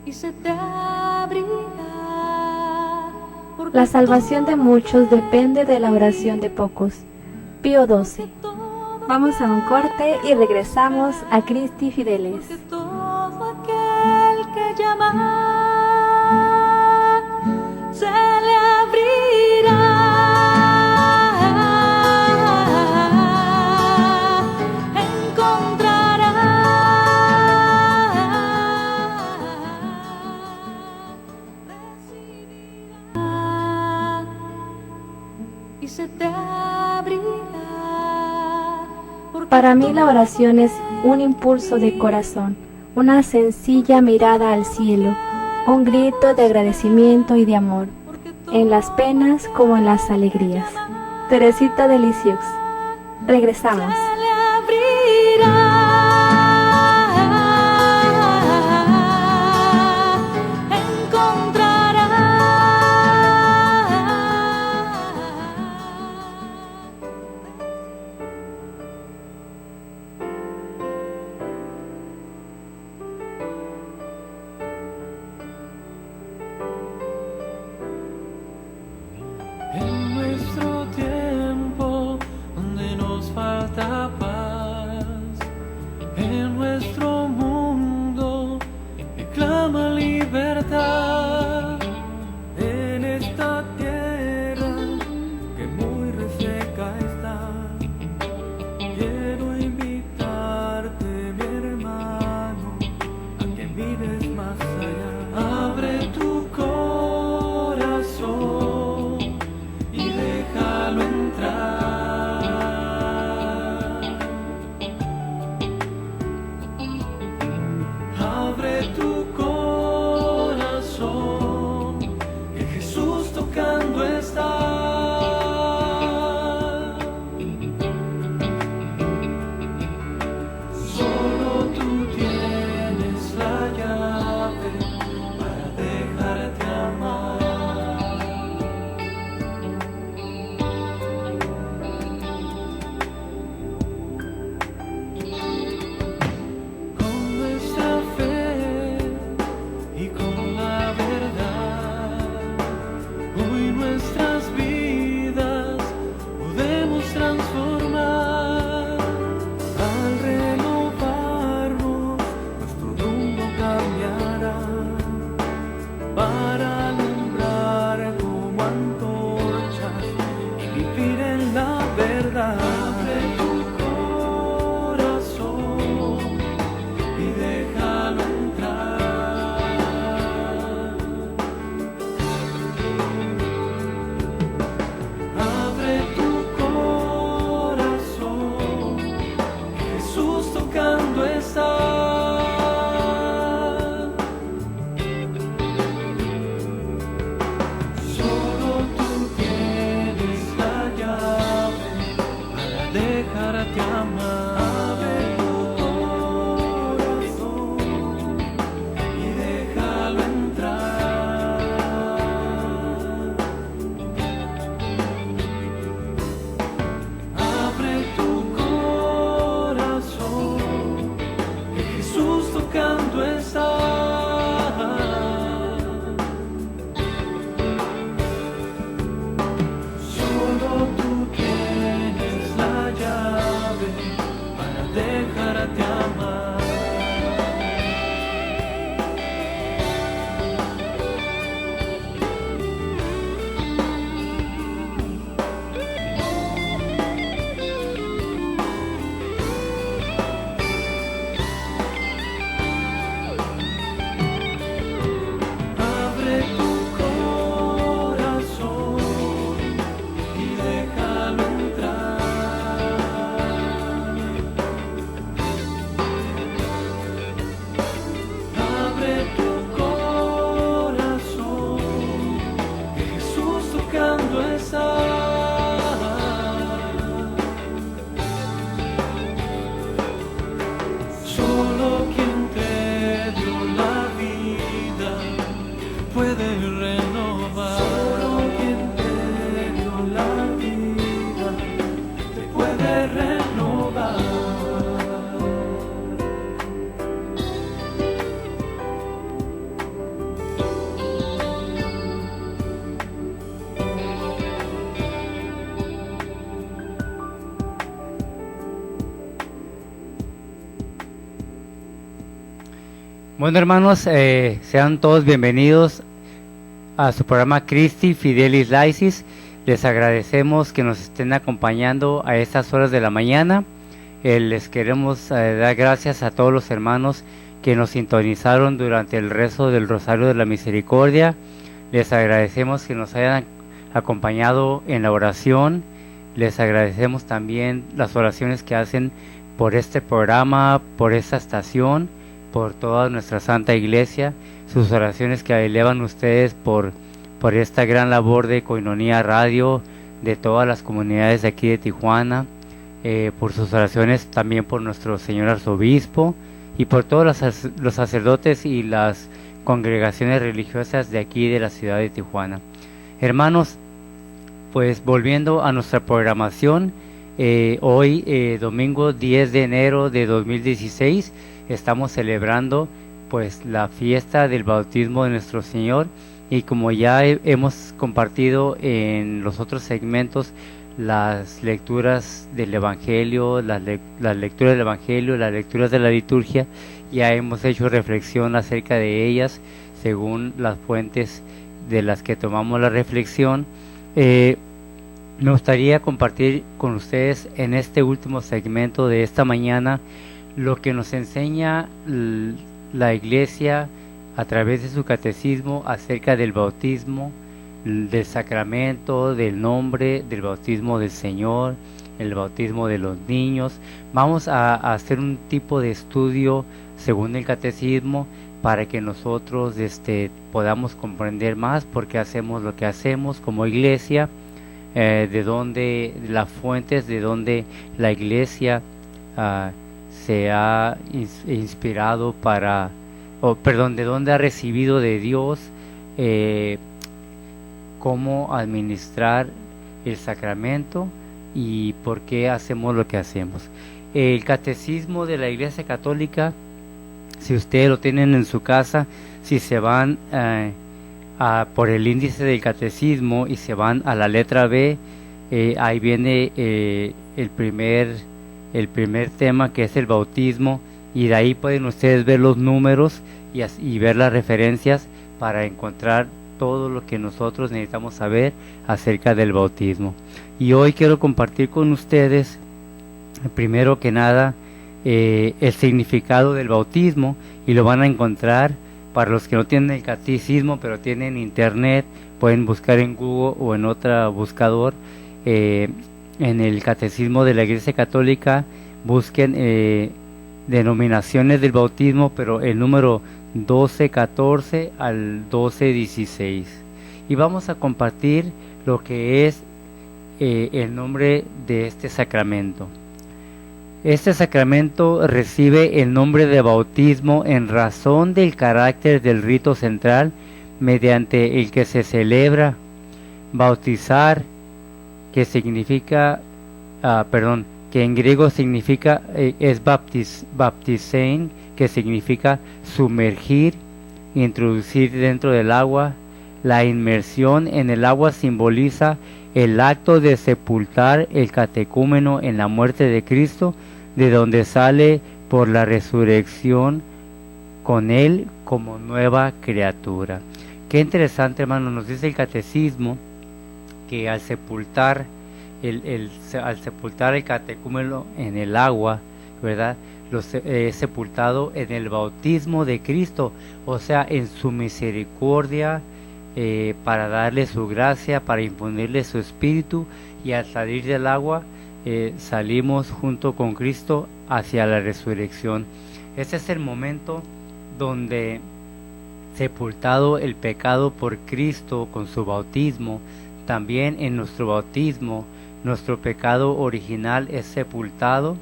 y se te abrirá. Porque La salvación de muchos depende de la oración de pocos. Pío XII. Vamos a un corte y regresamos a Christi Fideles. porque todo aquel que llama se le abrirá. Encontrará. Decidirá. Y se te abrirá. Para mí la oración es un impulso de corazón, una sencilla mirada al cielo, un grito de agradecimiento y de amor, en las penas como en las alegrías. Teresita de Lisieux. Regresamos. Se le abrirá. En nuestro tiempo, donde nos falta paz, Bueno, hermanos, sean todos bienvenidos a su programa Christi Fidelis Laicis. Les agradecemos que nos estén acompañando a estas horas de la mañana. Les queremos dar gracias a todos los hermanos que nos sintonizaron durante el rezo del Rosario de la Misericordia. Les agradecemos que nos hayan acompañado en la oración. Les agradecemos también las oraciones que hacen por este programa, por esta estación, por toda nuestra Santa Iglesia, sus oraciones que elevan ustedes por esta gran labor de Koinonia Radio, de todas las comunidades de aquí de Tijuana, por sus oraciones también por nuestro Señor Arzobispo y por todos los sacerdotes y las congregaciones religiosas de aquí de la ciudad de Tijuana. Hermanos, pues volviendo a nuestra programación, hoy domingo 10 de enero de 2016 estamos celebrando pues la fiesta del bautismo de nuestro Señor, y como ya hemos compartido en los otros segmentos las lecturas del Evangelio, las lecturas del Evangelio, las lecturas de la liturgia, ya hemos hecho reflexión acerca de ellas según las fuentes de las que tomamos la reflexión. Me gustaría compartir con ustedes en este último segmento de esta mañana lo que nos enseña la Iglesia a través de su catecismo acerca del bautismo, del sacramento, del nombre, del bautismo del Señor, el bautismo de los niños. Vamos a hacer un tipo de estudio según el catecismo para que nosotros podamos comprender más por qué hacemos lo que hacemos como Iglesia, de dónde las fuentes, de dónde la Iglesia se ha inspirado de dónde ha recibido de Dios cómo administrar el sacramento y por qué hacemos lo que hacemos. El catecismo de la Iglesia Católica, si ustedes lo tienen en su casa, si se van por el índice del catecismo y se van a la letra B, ahí viene el primer tema, que es el bautismo, y de ahí pueden ustedes ver los números y ver las referencias para encontrar todo lo que nosotros necesitamos saber acerca del bautismo. Y hoy quiero compartir con ustedes, primero que nada, el significado del bautismo, y lo van a encontrar para los que no tienen el catecismo pero tienen internet, pueden buscar en Google o en otro buscador, en el catecismo de la Iglesia Católica, busquen denominaciones del bautismo, pero el número 1214 al 1216, y vamos a compartir lo que es el nombre de este sacramento. Este sacramento recibe el nombre de bautismo en razón del carácter del rito central mediante el que se celebra. Bautizar, que significa, que en griego significa, es baptisein, que significa sumergir, introducir dentro del agua. La inmersión en el agua simboliza el acto de sepultar el catecúmeno en la muerte de Cristo, de donde sale por la resurrección con él como nueva criatura. Qué interesante, hermano, nos dice el catecismo que al sepultar el catecúmeno en el agua, ¿verdad?, sepultado en el bautismo de Cristo, o sea, en su misericordia, para darle su gracia, para infundirle su espíritu, y al salir del agua salimos junto con Cristo hacia la resurrección. Ese es el momento donde, sepultado el pecado por Cristo con su bautismo, también en nuestro bautismo nuestro pecado original es sepultado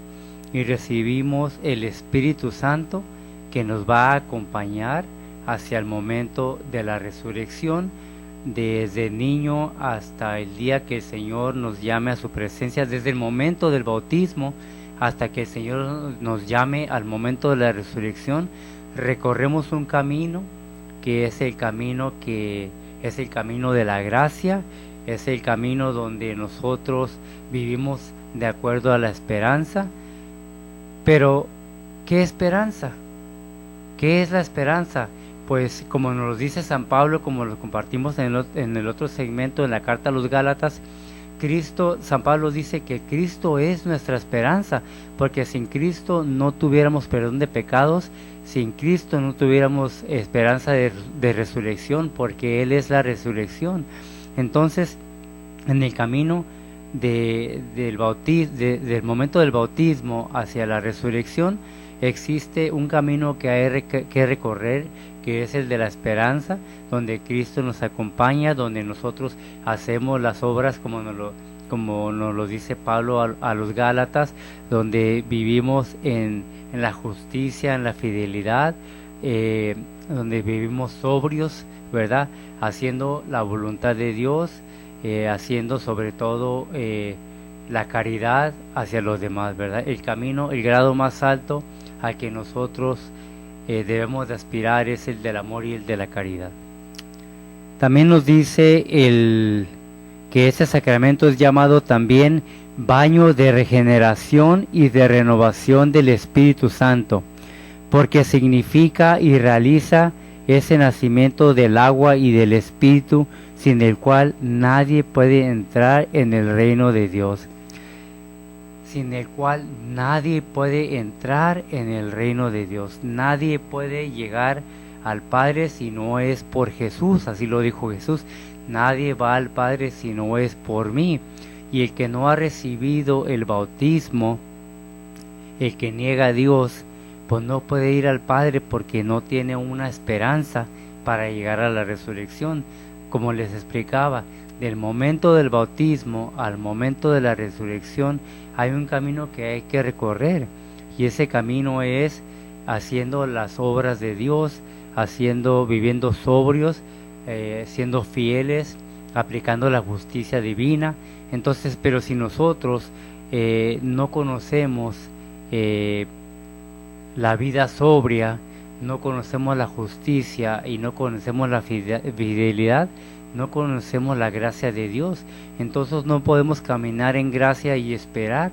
y recibimos el Espíritu Santo, que nos va a acompañar hacia el momento de la resurrección, desde niño hasta el día que el Señor nos llame a su presencia, desde el momento del bautismo hasta que el Señor nos llame al momento de la resurrección. Recorremos un camino que es el camino de la gracia, es el camino donde nosotros vivimos de acuerdo a la esperanza. Pero, ¿qué esperanza? ¿Qué es la esperanza? Pues como nos lo dice San Pablo, como lo compartimos en el otro segmento, en la carta a los Gálatas, San Pablo dice que Cristo es nuestra esperanza, porque sin Cristo no tuviéramos perdón de pecados, sin Cristo no tuviéramos esperanza de resurrección, porque Él es la resurrección. Entonces, en el camino del momento del bautismo hacia la resurrección, existe un camino que hay que recorrer, que es el de la esperanza, donde Cristo nos acompaña, donde nosotros hacemos las obras como nos lo dice Pablo a los Gálatas, donde vivimos en la justicia, en la fidelidad, donde vivimos sobrios, ¿verdad? Haciendo la voluntad de Dios, haciendo sobre todo la caridad hacia los demás, ¿verdad? El camino, el grado más alto al que nosotros debemos de aspirar es el del amor y el de la caridad. También nos dice que ese sacramento es llamado también baño de regeneración y de renovación del Espíritu Santo, porque significa y realiza ese nacimiento del agua y del Espíritu, sin el cual nadie puede entrar en el reino de Dios. Sin el cual nadie puede entrar en el reino de Dios. Nadie puede llegar al Padre si no es por Jesús, así lo dijo Jesús. Nadie va al Padre si no es por mí. Y el que no ha recibido el bautismo, el que niega a Dios, pues no puede ir al Padre porque no tiene una esperanza para llegar a la resurrección. Como les explicaba, del momento del bautismo al momento de la resurrección hay un camino que hay que recorrer, y ese camino es haciendo las obras de Dios, viviendo sobrios, siendo fieles, aplicando la justicia divina. Entonces, pero si nosotros no conocemos la vida sobria, no conocemos la justicia y no conocemos la fidelidad, no conocemos la gracia de Dios, entonces no podemos caminar en gracia y esperar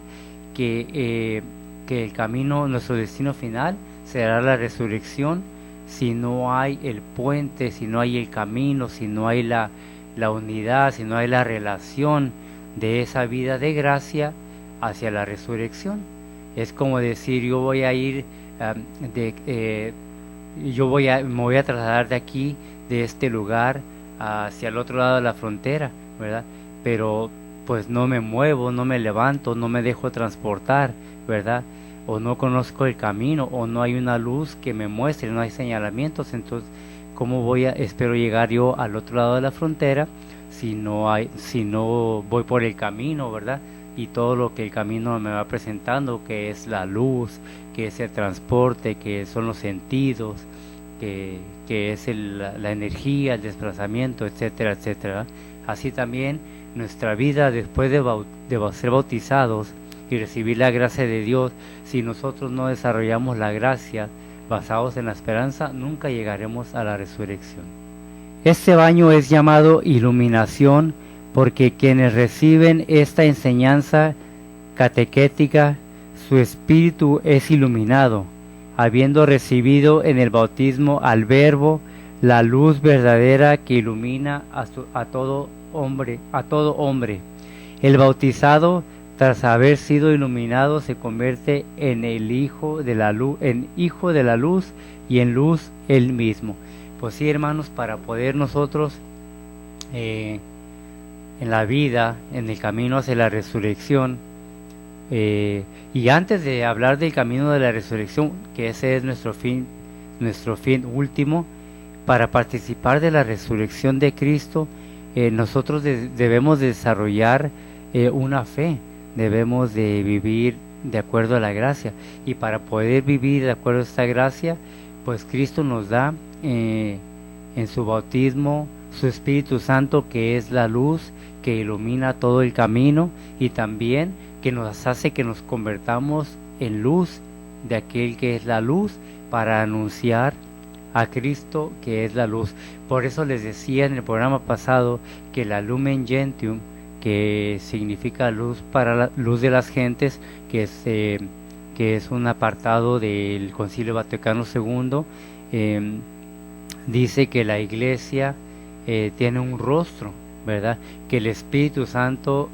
que el camino, nuestro destino final será la resurrección, si no hay el puente, si no hay el camino, si no hay la unidad, si no hay la relación de esa vida de gracia hacia la resurrección. Es como decir, yo voy a ir me voy a trasladar de aquí, de este lugar, hacia el otro lado de la frontera, ¿verdad? Pero pues no me muevo, no me levanto, no me dejo transportar, ¿verdad? O no conozco el camino, o no hay una luz que me muestre, no hay señalamientos. Entonces, ¿cómo espero llegar yo al otro lado de la frontera si no voy por el camino, ¿verdad? Y todo lo que el camino me va presentando, que es la luz, que es el transporte, que son los sentidos, que es la energía, el desplazamiento, etcétera, etcétera. Así también nuestra vida después de ser bautizados y recibir la gracia de Dios, si nosotros no desarrollamos la gracia basados en la esperanza, nunca llegaremos a la resurrección. Este baño es llamado iluminación, porque quienes reciben esta enseñanza catequética, su espíritu es iluminado, habiendo recibido en el bautismo al Verbo, la luz verdadera que ilumina a todo hombre. El bautizado, tras haber sido iluminado, se convierte en el hijo de la luz, y en luz él mismo. Pues sí, hermanos, para poder nosotros en la vida, en el camino hacia la resurrección, y antes de hablar del camino de la resurrección, que ese es nuestro fin último, para participar de la resurrección de Cristo, nosotros debemos desarrollar una fe, debemos de vivir de acuerdo a la gracia, y para poder vivir de acuerdo a esta gracia, pues Cristo nos da en su bautismo su Espíritu Santo, que es la luz que ilumina todo el camino, y también que nos hace que nos convertamos en luz de aquel que es la luz, para anunciar a Cristo, que es la luz. Por eso les decía en el programa pasado que la Lumen Gentium, que significa luz para la luz de las gentes, que que es un apartado del Concilio Vaticano II, dice que la iglesia tiene un rostro, ¿verdad? Que el Espíritu Santo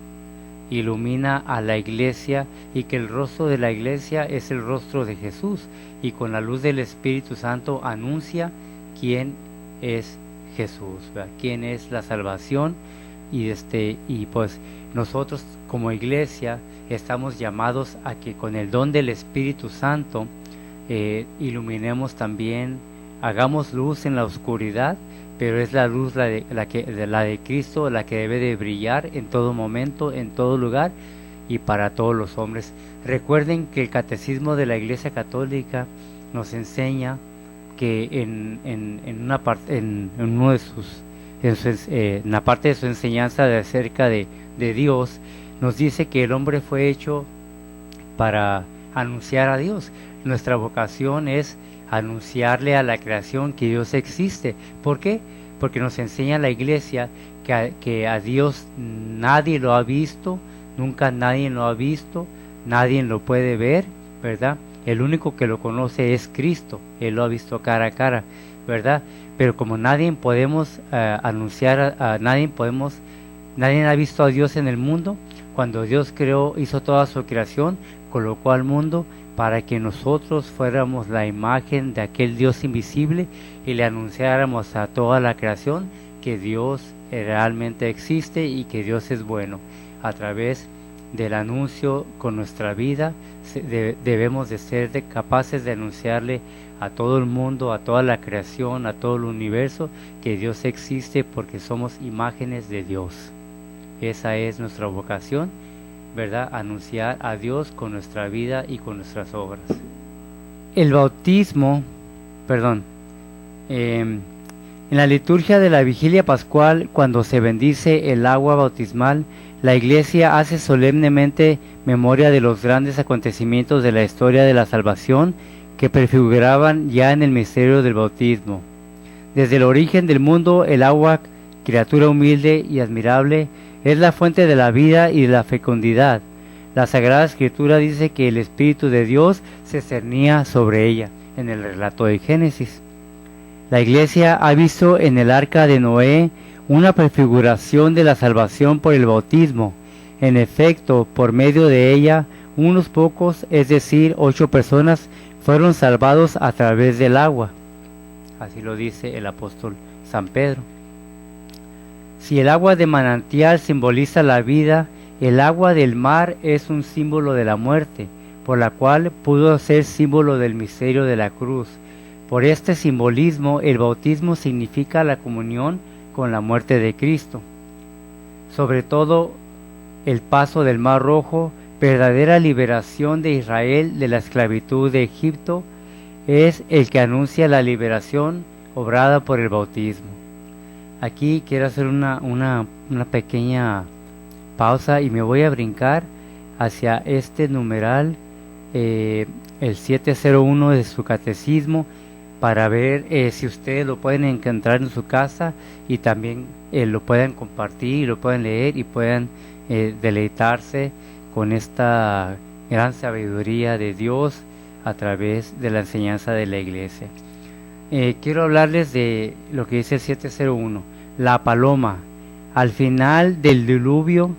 ilumina a la iglesia y que el rostro de la iglesia es el rostro de Jesús, y con la luz del Espíritu Santo anuncia quién es Jesús, ¿verdad? Quién es la salvación, y pues nosotros como iglesia estamos llamados a que con el don del Espíritu Santo iluminemos también, hagamos luz en la oscuridad, pero es la luz la de Cristo la que debe de brillar en todo momento, en todo lugar y para todos los hombres. Recuerden que el Catecismo de la Iglesia Católica nos enseña que en una parte de su enseñanza acerca de Dios, nos dice que el hombre fue hecho para anunciar a Dios. Nuestra vocación es anunciarle a la creación que Dios existe. ¿Por qué? Porque nos enseña la iglesia que a Dios nadie lo ha visto, nunca nadie lo ha visto, nadie lo puede ver, ¿verdad? El único que lo conoce es Cristo, Él lo ha visto cara a cara, ¿verdad? Pero como nadie podemos nadie ha visto a Dios en el mundo, cuando Dios hizo toda su creación, colocó al mundo para que nosotros fuéramos la imagen de aquel Dios invisible y le anunciáramos a toda la creación que Dios realmente existe y que Dios es bueno. A través del anuncio con nuestra vida debemos de ser capaces de anunciarle a todo el mundo, a toda la creación, a todo el universo, que Dios existe porque somos imágenes de Dios. Esa es nuestra vocación, ¿verdad? Anunciar a Dios con nuestra vida y con nuestras obras. El bautismo, en la liturgia de la Vigilia Pascual, cuando se bendice el agua bautismal, la Iglesia hace solemnemente memoria de los grandes acontecimientos de la historia de la salvación que prefiguraban ya en el misterio del bautismo. Desde el origen del mundo, el agua, criatura humilde y admirable, es la fuente de la vida y de la fecundidad. La Sagrada Escritura dice que el Espíritu de Dios se cernía sobre ella, en el relato de Génesis. La Iglesia ha visto en el arca de Noé una prefiguración de la salvación por el bautismo. En efecto, por medio de ella, unos pocos, es decir, 8 personas, fueron salvados a través del agua. Así lo dice el apóstol San Pedro. Si el agua de manantial simboliza la vida, el agua del mar es un símbolo de la muerte, por la cual pudo ser símbolo del misterio de la cruz. Por este simbolismo, el bautismo significa la comunión con la muerte de Cristo. Sobre todo, el paso del Mar Rojo, verdadera liberación de Israel de la esclavitud de Egipto, es el que anuncia la liberación obrada por el bautismo. Aquí quiero hacer una pequeña pausa y me voy a brincar hacia este numeral, el 701 de su catecismo, para ver si ustedes lo pueden encontrar en su casa y también lo pueden compartir, lo pueden leer y puedan deleitarse con esta gran sabiduría de Dios a través de la enseñanza de la Iglesia. Quiero hablarles de lo que dice el 701, la paloma. Al final del diluvio,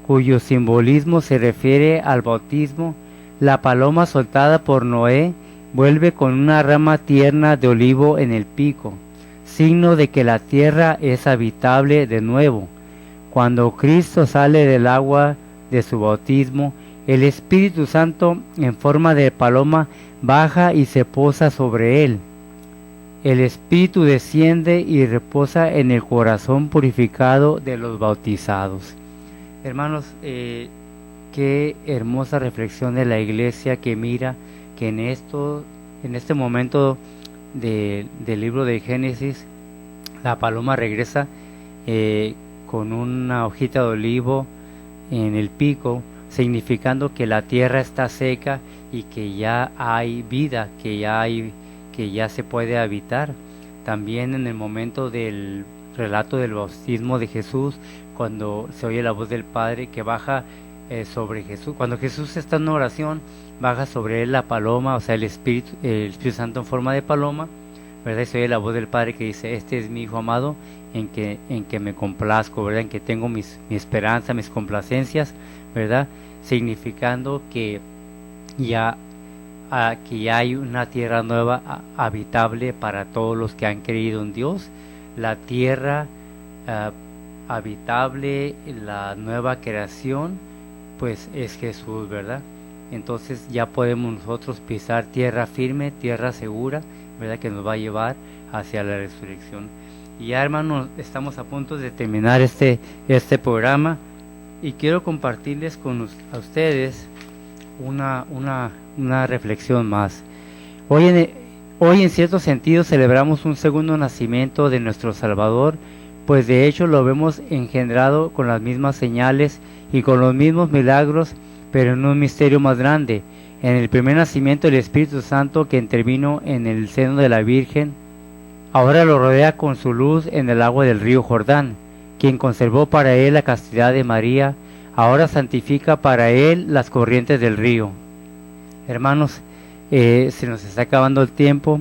cuyo simbolismo se refiere al bautismo, la paloma soltada por Noé vuelve con una rama tierna de olivo en el pico, signo de que la tierra es habitable de nuevo. Cuando Cristo sale del agua de su bautismo, el Espíritu Santo en forma de paloma baja y se posa sobre él. El Espíritu desciende y reposa en el corazón purificado de los bautizados. Hermanos, qué hermosa reflexión de la Iglesia que mira que en este momento del libro de Génesis, la paloma regresa con una hojita de olivo en el pico, significando que la tierra está seca y que ya hay vida, que ya se puede habitar. También en el momento del relato del bautismo de Jesús, cuando se oye la voz del Padre que baja sobre Jesús. Cuando Jesús está en oración, baja sobre él la paloma, o sea, el Espíritu Santo en forma de paloma, ¿verdad? Y se oye la voz del Padre que dice: este es mi Hijo amado, en que me complazco, ¿verdad? En que tengo mi esperanza, mis complacencias, ¿verdad? Significando que ya hay una tierra nueva habitable para todos los que han creído en Dios. La tierra habitable, la nueva creación, pues es Jesús, ¿verdad? Entonces ya podemos nosotros pisar tierra firme, tierra segura, ¿verdad? Que nos va a llevar hacia la resurrección. Y ya, hermanos, estamos a punto de terminar este programa, y quiero compartirles a ustedes una reflexión más. Hoy en cierto sentido celebramos un segundo nacimiento de nuestro Salvador, pues de hecho lo vemos engendrado con las mismas señales y con los mismos milagros, pero en un misterio más grande. En el primer nacimiento, el Espíritu Santo, que intervino en el seno de la Virgen, ahora lo rodea con su luz en el agua del río Jordán. Quien conservó para él la castidad de María, ahora santifica para él las corrientes del río. Hermanos, se nos está acabando el tiempo.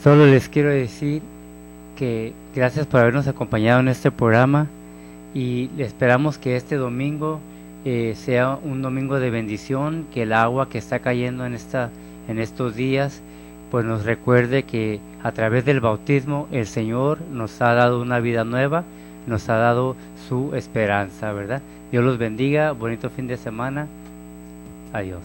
Solo les quiero decir que gracias por habernos acompañado en este programa, y esperamos que este domingo sea un domingo de bendición, que el agua que está cayendo en estos días pues nos recuerde que a través del bautismo el Señor nos ha dado una vida nueva, nos ha dado su esperanza, ¿verdad? Dios los bendiga, bonito fin de semana, adiós.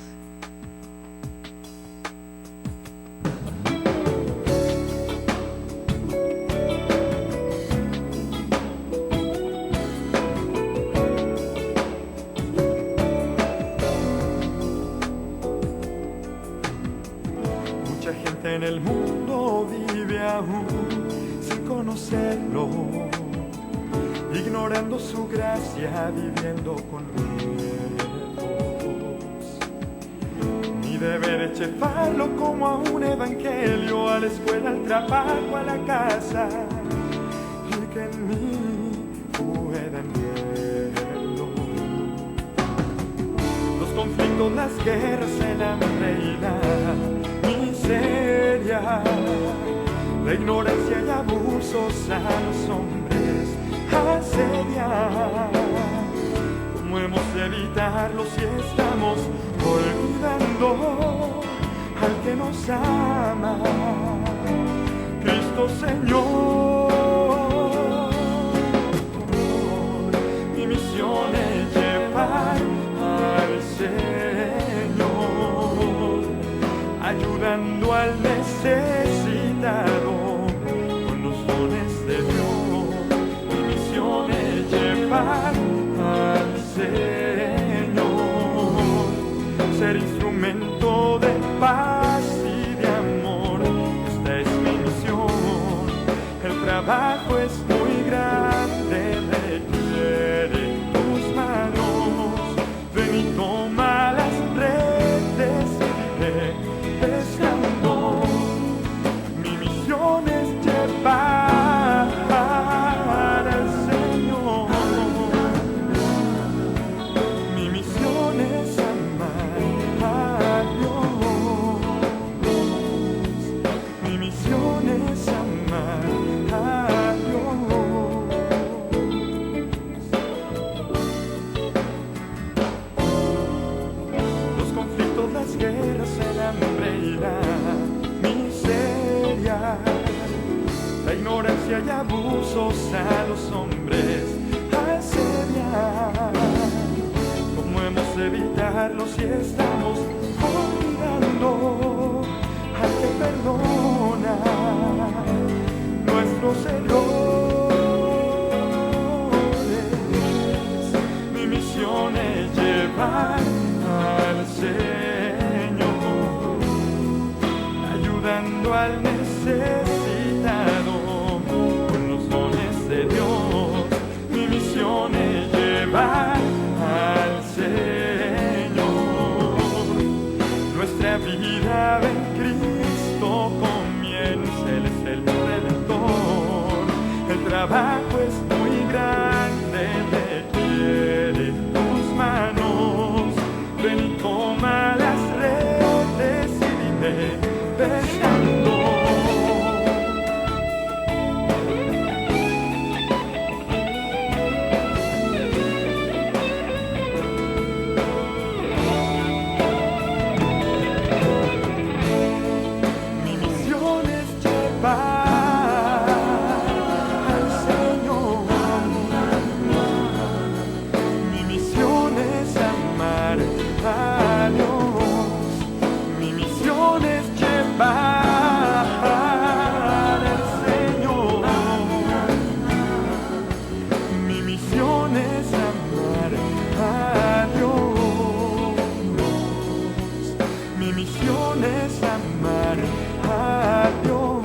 Mucha gente en el mundo vive aún sin conocerlo, ignorando su gracia, viviendo con miedos. Ni debe de llevarlo como a un evangelio, a la escuela, al trabajo, a la casa, y que en mí puedan verlo. Los conflictos, las guerras, el hambre y la miseria, la ignorancia y abusos a los hombres asedian. ¿Cómo hemos de evitarlo si estamos olvidando al que nos ama? Cristo Señor. Mi misión es llevar al Señor, ayudando al necesitado con los dones de Dios. Mi misión es llevar al Señor, ser instrumento de paz y de amor. Esta es mi misión. El trabajo es muy grande, requiere tus manos. Ven y toma las redes y vive pescando. Mi misión es llevar al Señor. Mi misión es amar a Dios. Mi misión es amar a Dios. Los conflictos, las guerras, el hambre y la miseria, la ignorancia y abusos a los hombres asedian. ¿Cómo hemos de evitarlo si estamos olvidando al que perdona nuestros errores? Mi misión es llevar al Señor, ayudando al necesitado con los dones de Dios. Mi misión es llevar al Señor. Nuestra vida en Cristo comienza, Él es el Redentor. El trabajo es muy grande, requiere tus manos. llevar al Señor. Mi misión es amar a Dios. Mi misión es llevar al Señor. Mi misión es amar a Dios. Mi misión es amar a Dios.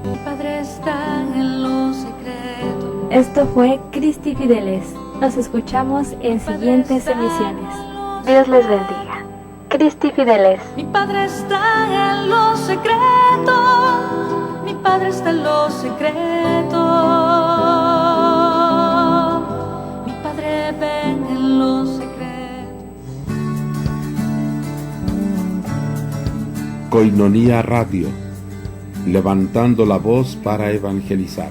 Mi Padre está en lo secreto. Esto fue Cristi Fideles. Nos escuchamos en siguientes emisiones. Dios les bendiga. Cristi Fideles. Mi Padre está en lo secreto. Mi Padre está en lo secreto. Mi Padre ve en lo secreto. Koinonia Radio, levantando la voz para evangelizar.